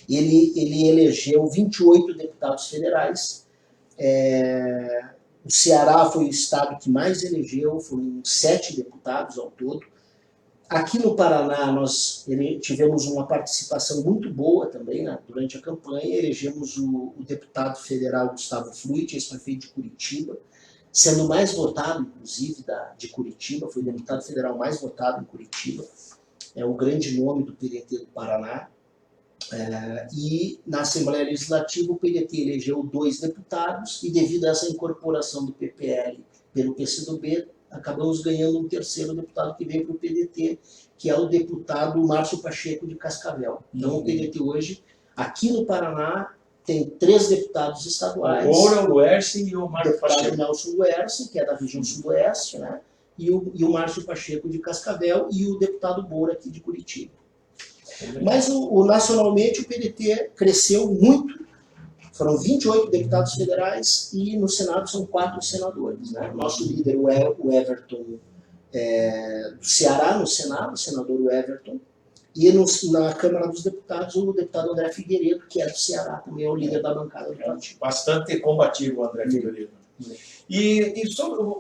ele elegeu 28 deputados federais. O Ceará foi o estado que mais elegeu, foram 7 deputados ao todo. Aqui no Paraná nós tivemos uma participação muito boa também, né? Durante a campanha, elegemos o deputado federal Gustavo Fruit, ex-prefeito de Curitiba, sendo mais votado, inclusive, de Curitiba, foi o deputado federal mais votado em Curitiba, é o grande nome do PDT do Paraná. E na Assembleia Legislativa o PDT elegeu 2 deputados, e devido a essa incorporação do PPL pelo PCdoB, acabamos ganhando um 3º deputado que veio para o PDT, que é o deputado Márcio Pacheco de Cascavel. Então o PDT hoje, aqui no Paraná, tem 3 deputados estaduais. O Moura, o Luerce e o Márcio Pacheco. O Nelson Luerce, que é da região sudoeste, né? E o Márcio Pacheco de Cascavel, e o deputado Moura aqui de Curitiba. Mas nacionalmente o PDT cresceu muito. Foram 28 deputados federais e no Senado são 4 senadores. Né? Nosso líder, o Everton, do Ceará no Senado, o senador Everton, e na Câmara dos Deputados o deputado André Figueiredo, que é do Ceará, também é o líder da bancada do partido. Bastante combativo o André Figueiredo. E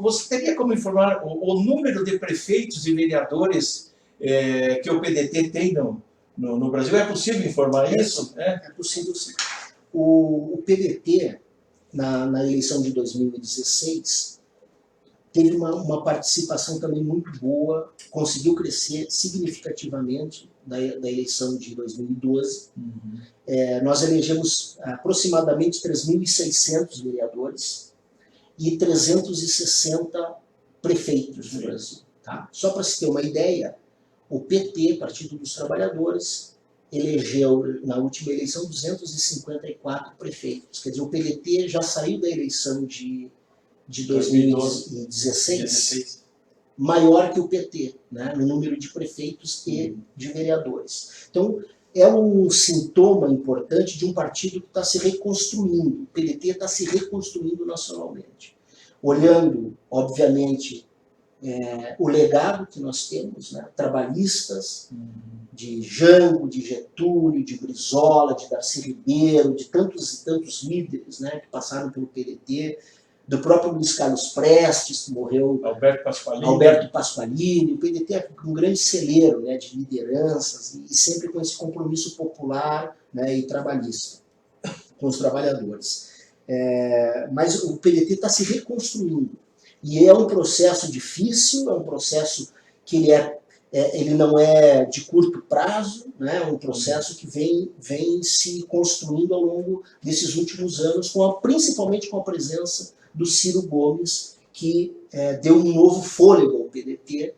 você teria como informar o número de prefeitos e vereadores que o PDT tem no Brasil? É possível informar isso? É possível, sim. O PDT, na eleição de 2016, teve uma participação também muito boa, conseguiu crescer significativamente da eleição de 2012. Nós elegemos aproximadamente 3.600 vereadores e 360 prefeitos no Brasil. Tá? Só para se ter uma ideia, o PT, Partido dos Trabalhadores, elegeu na última eleição 254 prefeitos. Quer dizer, o PDT já saiu da eleição de 2016 maior que o PT, né, no número de prefeitos e de vereadores. Então, é um sintoma importante de um partido que está se reconstruindo. O PDT está se reconstruindo nacionalmente. Olhando, obviamente, o legado que nós temos, né, trabalhistas, de Jango, de Getúlio, de Brizola, de Darcy Ribeiro, de tantos e tantos líderes, né, que passaram pelo PDT, do próprio Luiz Carlos Prestes, que morreu, Alberto Pasqualini. O PDT é um grande celeiro, né, de lideranças, e sempre com esse compromisso popular, né, e trabalhista com os trabalhadores. Mas o PDT está se reconstruindo, e é um processo difícil, é um processo que ele não é de curto prazo, né? É um processo que vem se construindo ao longo desses últimos anos, principalmente com a presença do Ciro Gomes, que deu um novo fôlego ao PDT,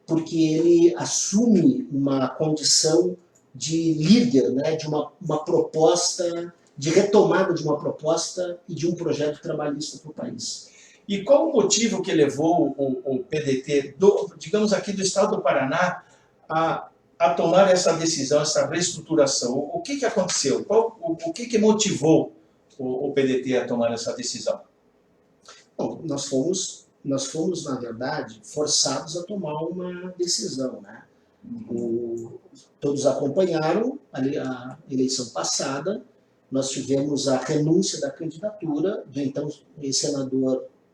porque ele assume uma condição de líder, né, de uma proposta, de retomada de uma proposta e de um projeto trabalhista para o país. E qual o motivo que levou o PDT, digamos aqui do estado do Paraná, a tomar essa decisão, essa reestruturação? O que aconteceu? O que motivou o PDT a tomar essa decisão? Bom, nós fomos, na verdade, forçados a tomar uma decisão, né? Todos acompanharam a eleição passada, nós tivemos a renúncia da candidatura do então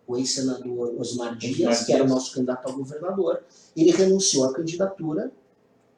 o ex-senador Osmar Dias, que era o nosso candidato ao governador. Ele renunciou à candidatura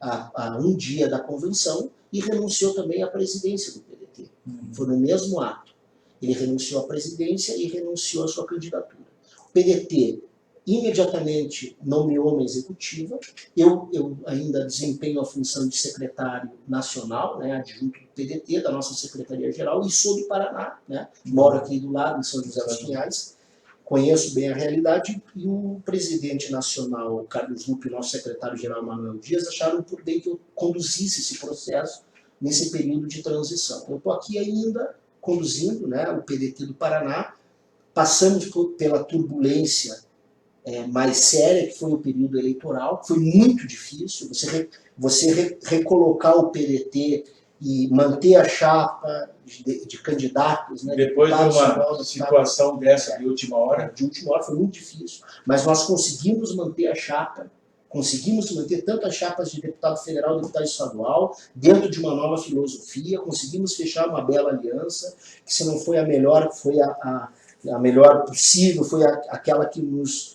a um dia da convenção e renunciou também à presidência do PDT. Foi no mesmo ato. Ele renunciou à presidência e renunciou à sua candidatura. O PDT imediatamente nomeou uma executiva. Eu ainda desempenho a função de secretário nacional, né, adjunto do PDT, da nossa Secretaria-Geral, e sou do Paraná, né, moro aqui do lado, em São José dos Pinhais, conheço bem a realidade, e o presidente nacional, Carlos Lupe, e nosso secretário-geral, Manuel Dias, acharam por bem que eu conduzisse esse processo nesse período de transição. Eu estou aqui ainda conduzindo, né, o PDT do Paraná. Passamos pela turbulência mais séria, que foi o período eleitoral. Foi muito difícil você recolocar o PDT e manter a chapa de candidatos, né, depois de uma situação dessa de última hora. De última hora foi muito difícil, mas nós conseguimos manter a chapa, conseguimos manter tanto as chapas de deputado federal e deputado estadual, dentro de uma nova filosofia, conseguimos fechar uma bela aliança, que se não foi a melhor, foi a melhor possível, foi aquela que nos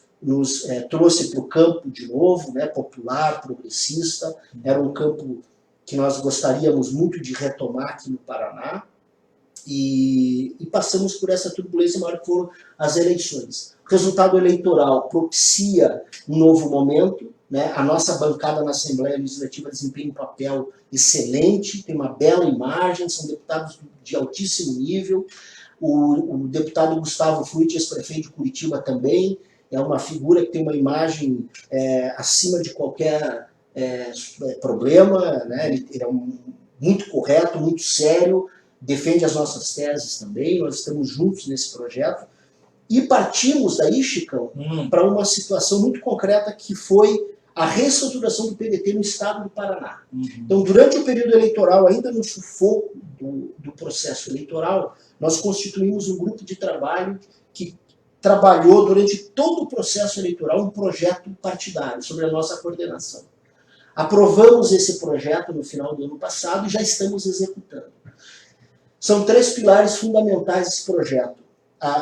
trouxe para o campo de novo, né, popular, progressista. Era um campo que nós gostaríamos muito de retomar aqui no Paraná, e passamos por essa turbulência maior que foram as eleições. O resultado eleitoral propicia um novo momento, né? A nossa bancada na Assembleia Legislativa desempenha um papel excelente, tem uma bela imagem, são deputados de altíssimo nível. O deputado Gustavo Frutti, ex-prefeito de Curitiba, também é uma figura que tem uma imagem acima de qualquer problema, né? Ele é muito correto, muito sério, defende as nossas teses também. Nós estamos juntos nesse projeto. E partimos daí, Chicão, para uma situação muito concreta, que foi a reestruturação do PDT no estado do Paraná. Então, durante o período eleitoral, ainda no sufoco do processo eleitoral, nós constituímos um grupo de trabalho que trabalhou durante todo o processo eleitoral um projeto partidário sobre a nossa coordenação. Aprovamos esse projeto no final do ano passado e já estamos executando. São 3 pilares fundamentais desse projeto.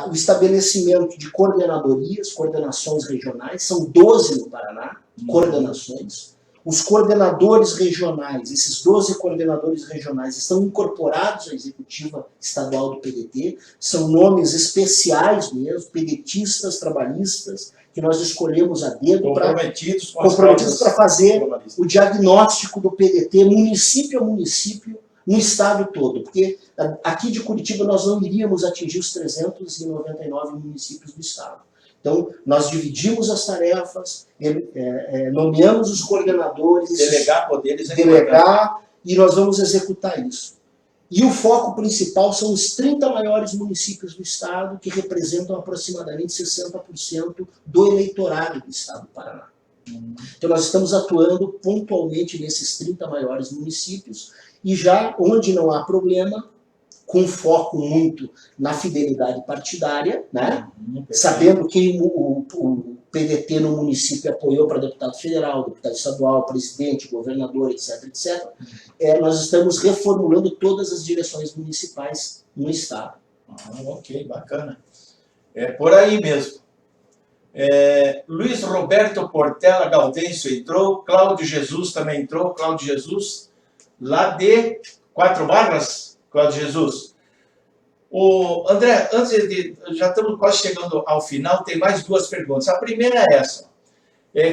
O estabelecimento de coordenações regionais, são 12 no Paraná, coordenações. Os coordenadores regionais, esses 12 coordenadores regionais, estão incorporados à executiva estadual do PDT, são nomes especiais mesmo, pedetistas, trabalhistas, que nós escolhemos a dedo, comprometidos para fazer o diagnóstico do PDT, município a município, no estado todo, porque aqui de Curitiba nós não iríamos atingir os 399 municípios do estado. Então, nós dividimos as tarefas, nomeamos os coordenadores, delegar poderes, e nós vamos executar isso. E o foco principal são os 30 maiores municípios do estado, que representam aproximadamente 60% do eleitorado do estado do Paraná. Então, nós estamos atuando pontualmente nesses 30 maiores municípios, e já onde não há problema, com foco muito na fidelidade partidária, né? Sabendo que o PDT no município apoiou para deputado federal, deputado estadual, presidente, governador, etc., etc., nós estamos reformulando todas as direções municipais no estado. Ok, bacana. É por aí mesmo. Luiz Roberto Portela Gaudêncio entrou, Cláudio Jesus também entrou, Cláudio Jesus, lá de 4 Barras, Cláudio Jesus. André, já estamos quase chegando ao final, tem mais 2 perguntas. A primeira é essa,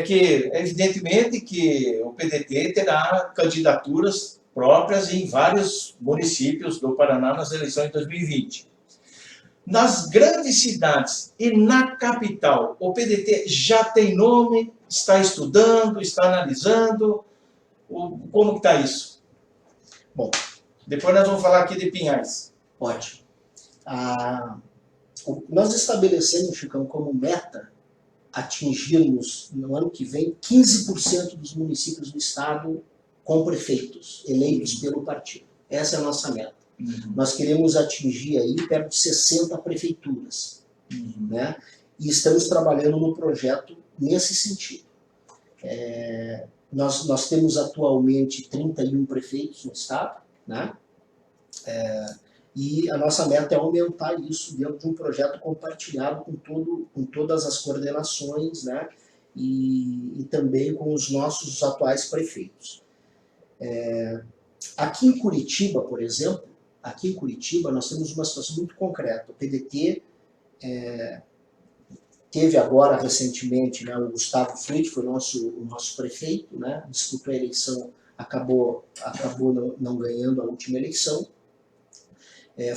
que evidentemente que o PDT terá candidaturas próprias em vários municípios do Paraná nas eleições de 2020. Nas grandes cidades e na capital, o PDT já tem nome, está estudando, está analisando? Como que está isso? Bom, depois nós vamos falar aqui de Pinhais. Ótimo. Nós estabelecemos, Chicão, como meta atingirmos, no ano que vem, 15% dos municípios do estado com prefeitos eleitos pelo partido. Essa é a nossa meta. Nós queremos atingir aí perto de 60 prefeituras. Né? E estamos trabalhando no projeto nesse sentido. Nós temos atualmente 31 prefeitos no estado, né? E a nossa meta é aumentar isso dentro de um projeto compartilhado com todas as coordenações, né? E também com os nossos atuais prefeitos. Aqui em Curitiba, por exemplo, nós temos uma situação muito concreta. O PDT teve agora, recentemente, né, o Gustavo Fruit, foi o nosso prefeito, né? Disputou a eleição, acabou não ganhando a última eleição.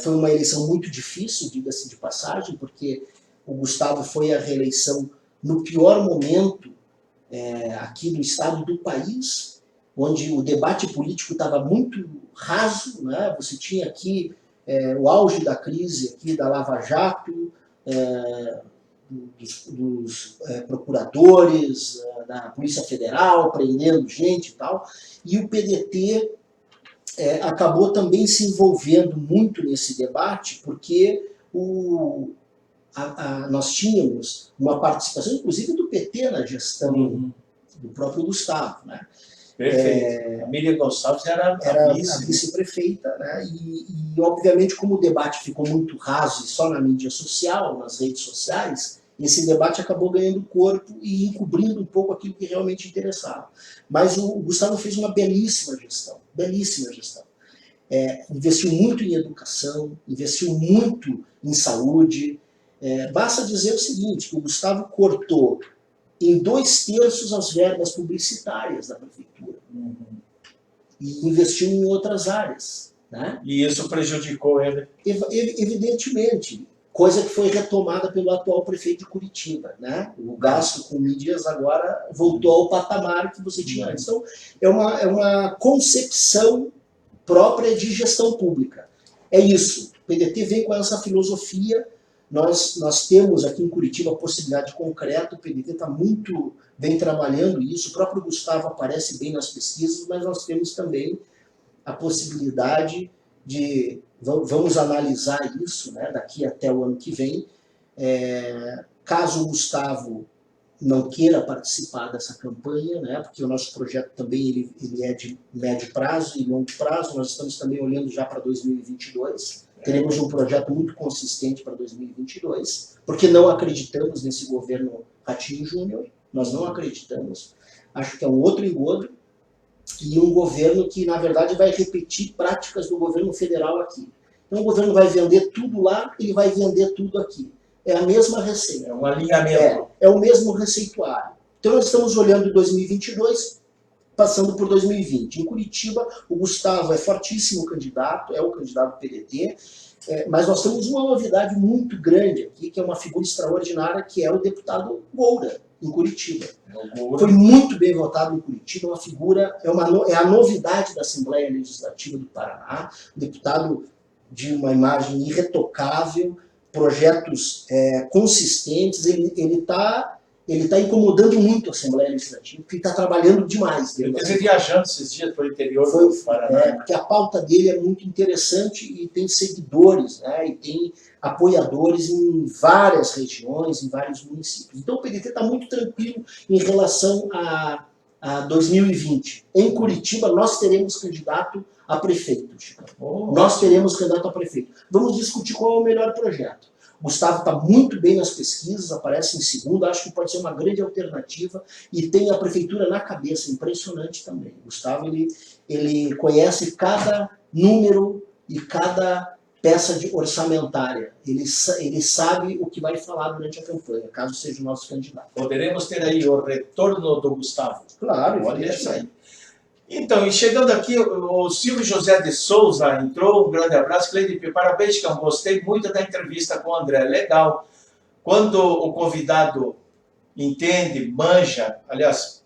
Foi uma eleição muito difícil, diga-se de passagem, porque o Gustavo foi à reeleição no pior momento aqui do estado do país, onde o debate político estava muito raso, né? Você tinha aqui o auge da crise aqui da Lava Jato, dos procuradores, da Polícia Federal, prendendo gente e tal, e o PDT acabou também se envolvendo muito nesse debate, porque nós tínhamos uma participação, inclusive, do PT na gestão do próprio Gustavo. Né? Perfeito. A Miriam Gonçalves era a vice-prefeita, né? E, obviamente, como o debate ficou muito raso e só na mídia social, nas redes sociais, esse debate acabou ganhando corpo e encobrindo um pouco aquilo que realmente interessava. Mas o Gustavo fez uma belíssima gestão. Investiu muito em educação, investiu muito em saúde. Basta dizer o seguinte, que o Gustavo cortou em 2/3 as verbas publicitárias da prefeitura. E investiu em outras áreas. Né? E isso prejudicou ele? Evidentemente. Coisa que foi retomada pelo atual prefeito de Curitiba. Né? O gasto com mídias agora voltou ao patamar que você tinha antes. Então, é uma concepção própria de gestão pública. É isso. O PDT vem com essa filosofia. Nós temos aqui em Curitiba a possibilidade concreta. O PDT está muito bem trabalhando isso. O próprio Gustavo aparece bem nas pesquisas, mas nós temos também a possibilidade de... Vamos analisar isso, né, daqui até o ano que vem. Caso o Gustavo não queira participar dessa campanha, né, porque o nosso projeto também ele é de médio prazo e longo prazo, nós estamos também olhando já para 2022. Teremos um projeto muito consistente para 2022, porque não acreditamos nesse governo Ratinho Júnior, nós não acreditamos. Acho que é um outro engodo. E um governo que, na verdade, vai repetir práticas do governo federal aqui. Então, o governo vai vender tudo lá, ele vai vender tudo aqui. É a mesma receita. É um alinhamento. É o mesmo receituário. Então, nós estamos olhando 2022, passando por 2020. Em Curitiba, o Gustavo é fortíssimo candidato, é o candidato do PDT, mas nós temos uma novidade muito grande aqui, que é uma figura extraordinária, que é o deputado Goura, em Curitiba. Foi muito bem votado em Curitiba, uma figura, é a novidade da Assembleia Legislativa do Paraná, um deputado de uma imagem irretocável, projetos consistentes, ele está incomodando muito a Assembleia Legislativa, porque está trabalhando demais. Ele esteve viajando esses dias para o interior do Paraná. Porque a pauta dele é muito interessante e tem seguidores, né, e tem apoiadores em várias regiões, em vários municípios. Então o PDT está muito tranquilo em relação a 2020. Em Curitiba, nós teremos candidato a prefeito. Nós teremos candidato a prefeito. Vamos discutir qual é o melhor projeto. O Gustavo está muito bem nas pesquisas, aparece em segundo, acho que pode ser uma grande alternativa e tem a prefeitura na cabeça, impressionante também. O Gustavo, ele conhece cada número e cada peça orçamentária. Ele sabe o que vai falar durante a campanha, caso seja o nosso candidato. Poderemos ter aí o retorno do Gustavo. Claro, olha isso aí. Então, e chegando aqui, o Silvio José de Souza entrou, um grande abraço. Cleidipe, parabéns, Chicão, gostei muito da entrevista com o André, legal. Quando o convidado entende, manja, aliás,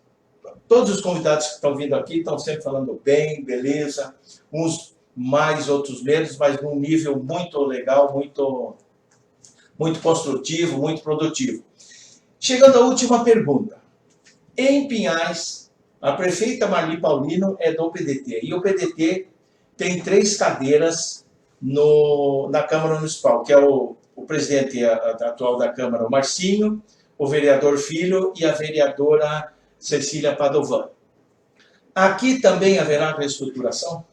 todos os convidados que estão vindo aqui estão sempre falando bem, beleza, uns mais, outros menos, mas num nível muito legal, muito construtivo, muito produtivo. Chegando à última pergunta. Em Pinhais, a prefeita Marli Paulino é do PDT, e o PDT tem 3 cadeiras na Câmara Municipal, que é o presidente atual da Câmara, o Marcinho, o vereador Filho e a vereadora Cecília Padovan. Aqui também haverá reestruturação?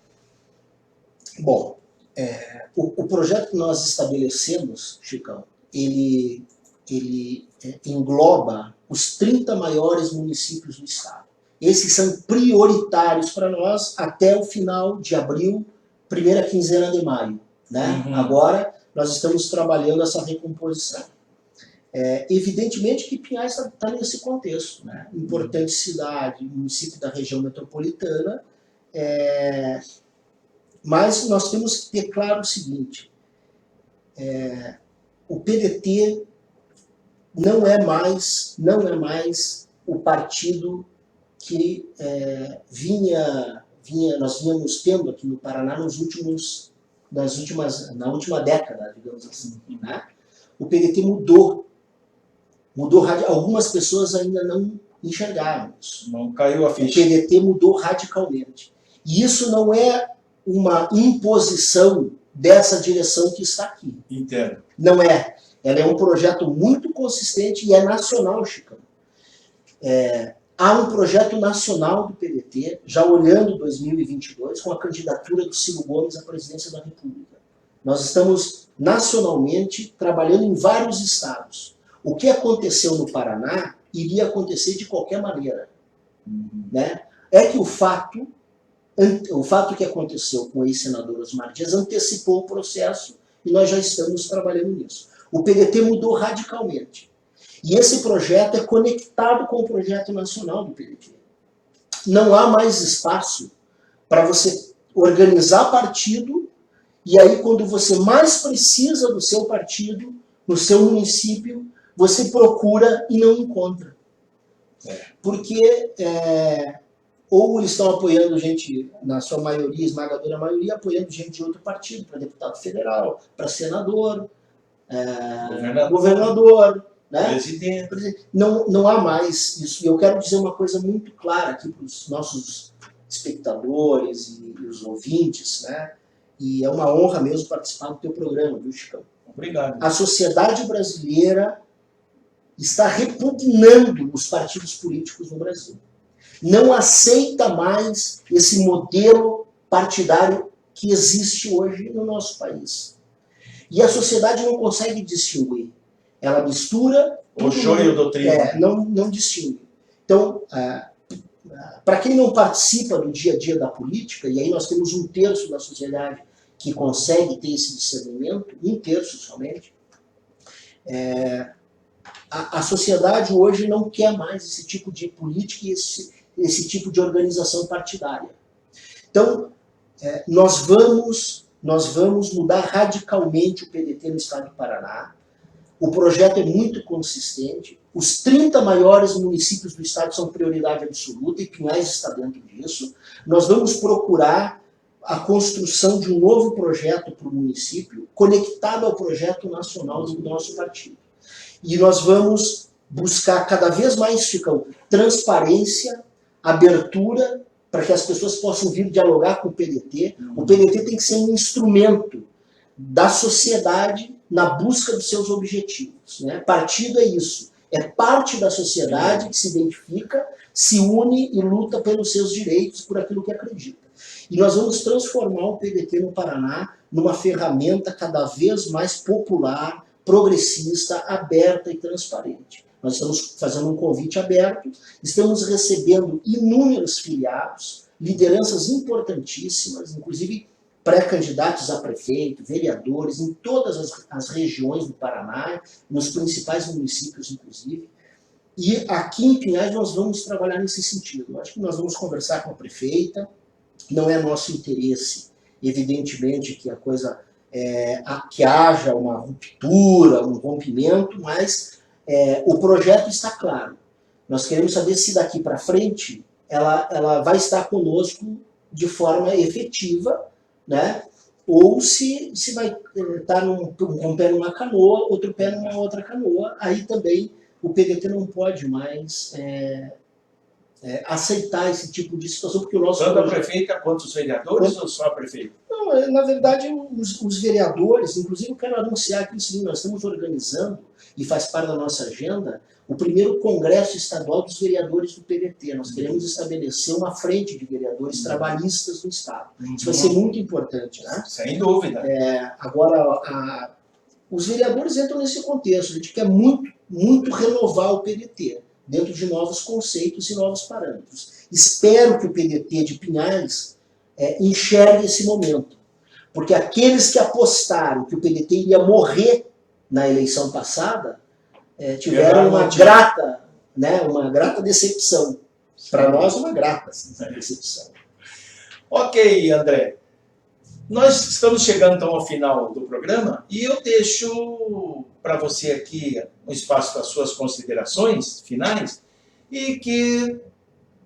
Bom, o projeto que nós estabelecemos, Chicão, ele engloba os 30 maiores municípios do estado. Esses são prioritários para nós até o final de abril, primeira quinzena de maio. Né? Uhum. Agora, nós estamos trabalhando essa recomposição. Evidentemente que Pinhais está nesse contexto. Né? Importante cidade, município da região metropolitana, mas nós temos que ter claro o seguinte, o PDT não é mais o partido que nós vínhamos tendo aqui no Paraná na última década, digamos assim. Né? O PDT mudou algumas pessoas ainda não enxergaram isso. Não caiu a ficha. O PDT mudou radicalmente. E isso não é uma imposição dessa direção que está aqui. Entendo. Não é. Ela é um projeto muito consistente e é nacional, Chicão. Há um projeto nacional do PDT, já olhando 2022, com a candidatura do Ciro Gomes à presidência da República. Nós estamos nacionalmente trabalhando em vários estados. O que aconteceu no Paraná iria acontecer de qualquer maneira. Né? É que o fato que aconteceu com o ex-senador Osmar Dias antecipou o processo e nós já estamos trabalhando nisso. O PDT mudou radicalmente. E esse projeto é conectado com o projeto nacional do PDT. Não há mais espaço para você organizar partido e aí quando você mais precisa do seu partido, no seu município, você procura e não encontra. Porque ou eles estão apoiando gente, na sua maioria, esmagadora maioria, apoiando gente de outro partido, para deputado federal, para senador, governador, né? Presidente. Não há mais isso. E eu quero dizer uma coisa muito clara aqui para os nossos espectadores e os ouvintes, né? E é uma honra mesmo participar do teu programa, viu, Chicão? Obrigado. A sociedade brasileira está repugnando os partidos políticos no Brasil. Não aceita mais esse modelo partidário que existe hoje no nosso país. E a sociedade não consegue distinguir. Ela mistura... O joio do trigo. Não distingue. Então, para quem não participa do dia a dia da política, e aí nós temos 1/3 da sociedade que consegue ter esse discernimento, 1/3 somente, a sociedade hoje não quer mais esse tipo de política e esse tipo de organização partidária. Então, nós vamos mudar radicalmente o PDT no estado do Paraná. O projeto é muito consistente. Os 30 maiores municípios do estado são prioridade absoluta e Pinhais está dentro disso. Nós vamos procurar a construção de um novo projeto para o município conectado ao projeto nacional do nosso partido. E nós vamos buscar cada vez mais, Chicão, transparência, abertura, para que as pessoas possam vir dialogar com o PDT. O PDT tem que ser um instrumento da sociedade na busca dos seus objetivos. Né? Partido é isso. É parte da sociedade que se identifica, se une e luta pelos seus direitos, por aquilo que acredita. E nós vamos transformar o PDT no Paraná numa ferramenta cada vez mais popular, progressista, aberta e transparente. Nós estamos fazendo um convite aberto, estamos recebendo inúmeros filiados, lideranças importantíssimas, inclusive pré-candidatos a prefeito, vereadores, em todas as regiões do Paraná, nos principais municípios, inclusive. E aqui em Pinhais nós vamos trabalhar nesse sentido. Acho que nós vamos conversar com a prefeita. Não é nosso interesse, evidentemente, que a coisa que haja uma ruptura, um rompimento, mas o projeto está claro. Nós queremos saber se daqui para frente ela vai estar conosco de forma efetiva, né? Ou se vai estar um pé numa canoa, outro pé numa outra canoa. Aí também o PDT não pode mais aceitar esse tipo de situação, porque o nosso... Tanto a prefeita quanto os vereadores ou só a prefeita? Não, na verdade, os vereadores, inclusive eu quero anunciar que sim, nós estamos organizando, e faz parte da nossa agenda, o primeiro Congresso Estadual dos Vereadores do PDT. Nós queremos estabelecer uma frente de vereadores trabalhistas do Estado. Isso vai ser muito importante, né? Sem dúvida. Agora, os vereadores entram nesse contexto. A gente quer muito renovar o PDT, dentro de novos conceitos e novos parâmetros. Espero que o PDT de Pinhais enxergue esse momento. Porque aqueles que apostaram que o PDT iria morrer na eleição passada, tiveram uma grata decepção. Para nós, uma grata decepção. Ok, André. Nós estamos chegando então ao final do programa e eu deixo para você aqui um espaço para as suas considerações finais e que,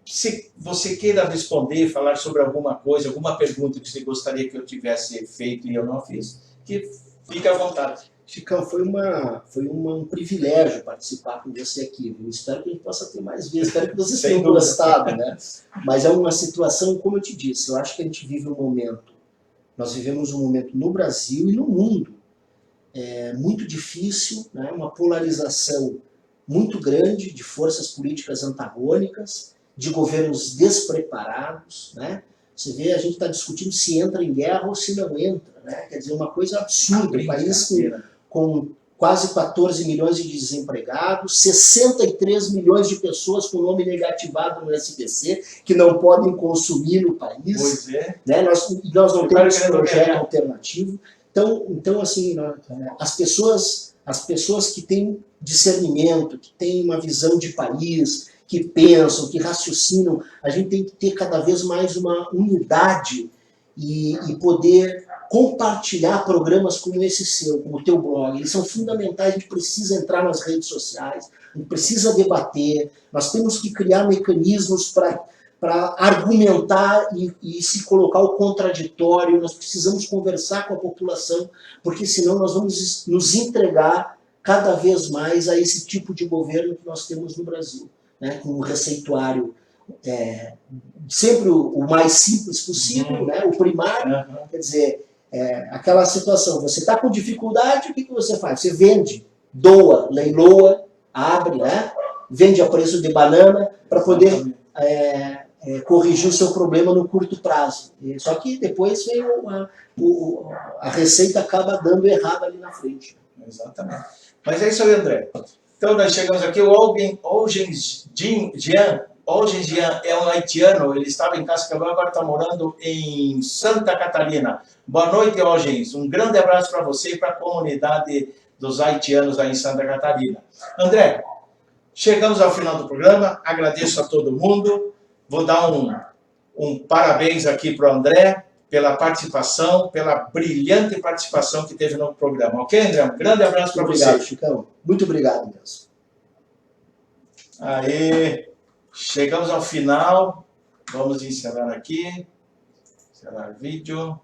se você queira responder, falar sobre alguma coisa, alguma pergunta que você gostaria que eu tivesse feito e eu não fiz, que fique à vontade. Chicão, foi um privilégio participar com você aqui. Eu espero que a gente possa ter mais vezes. Espero que vocês tenham gostado, né? Mas é uma situação, como eu te disse, eu acho que a gente vive um momento, nós vivemos um momento no Brasil e no mundo muito difícil, né? Uma polarização muito grande de forças políticas antagônicas, de governos despreparados, né? Você vê, a gente está discutindo se entra em guerra ou se não entra, né? Quer dizer, uma coisa absurda. Um país com quase 14 milhões de desempregados, 63 milhões de pessoas com nome negativado no SPC, que não podem consumir no país. Pois é. Né? Nós não temos projeto alternativo. Então assim, as pessoas que têm discernimento, que têm uma visão de país, que pensam, que raciocinam, a gente tem que ter cada vez mais uma unidade e poder compartilhar programas como esse seu, como o teu blog. Eles são fundamentais, a gente precisa entrar nas redes sociais, a gente precisa debater, nós temos que criar mecanismos para argumentar e se colocar o contraditório, nós precisamos conversar com a população, porque senão nós vamos nos entregar cada vez mais a esse tipo de governo que nós temos no Brasil, né, com um receituário sempre o mais simples possível, né, o primário, quer dizer, aquela situação, você está com dificuldade, o que você faz? Você vende, doa, leiloa, abre, né, vende a preço de banana para poder corrigir o seu problema no curto prazo. Só que depois vem a receita acaba dando errado ali na frente. Exatamente. Mas é isso aí, André. Então nós chegamos aqui, o Olgen Jean é um haitiano, ele estava em Cascavel, agora está morando em Santa Catarina. Boa noite, Olgen. Um grande abraço para você e para a comunidade dos haitianos aí em Santa Catarina. André, chegamos ao final do programa, agradeço a todo mundo, vou dar um parabéns aqui para o André pela participação, pela brilhante participação que teve no programa. Ok, André? Um grande abraço para você. Obrigado, Chicão. Muito obrigado mesmo. Aê, chegamos ao final, vamos encerrar aqui, encerrar vídeo.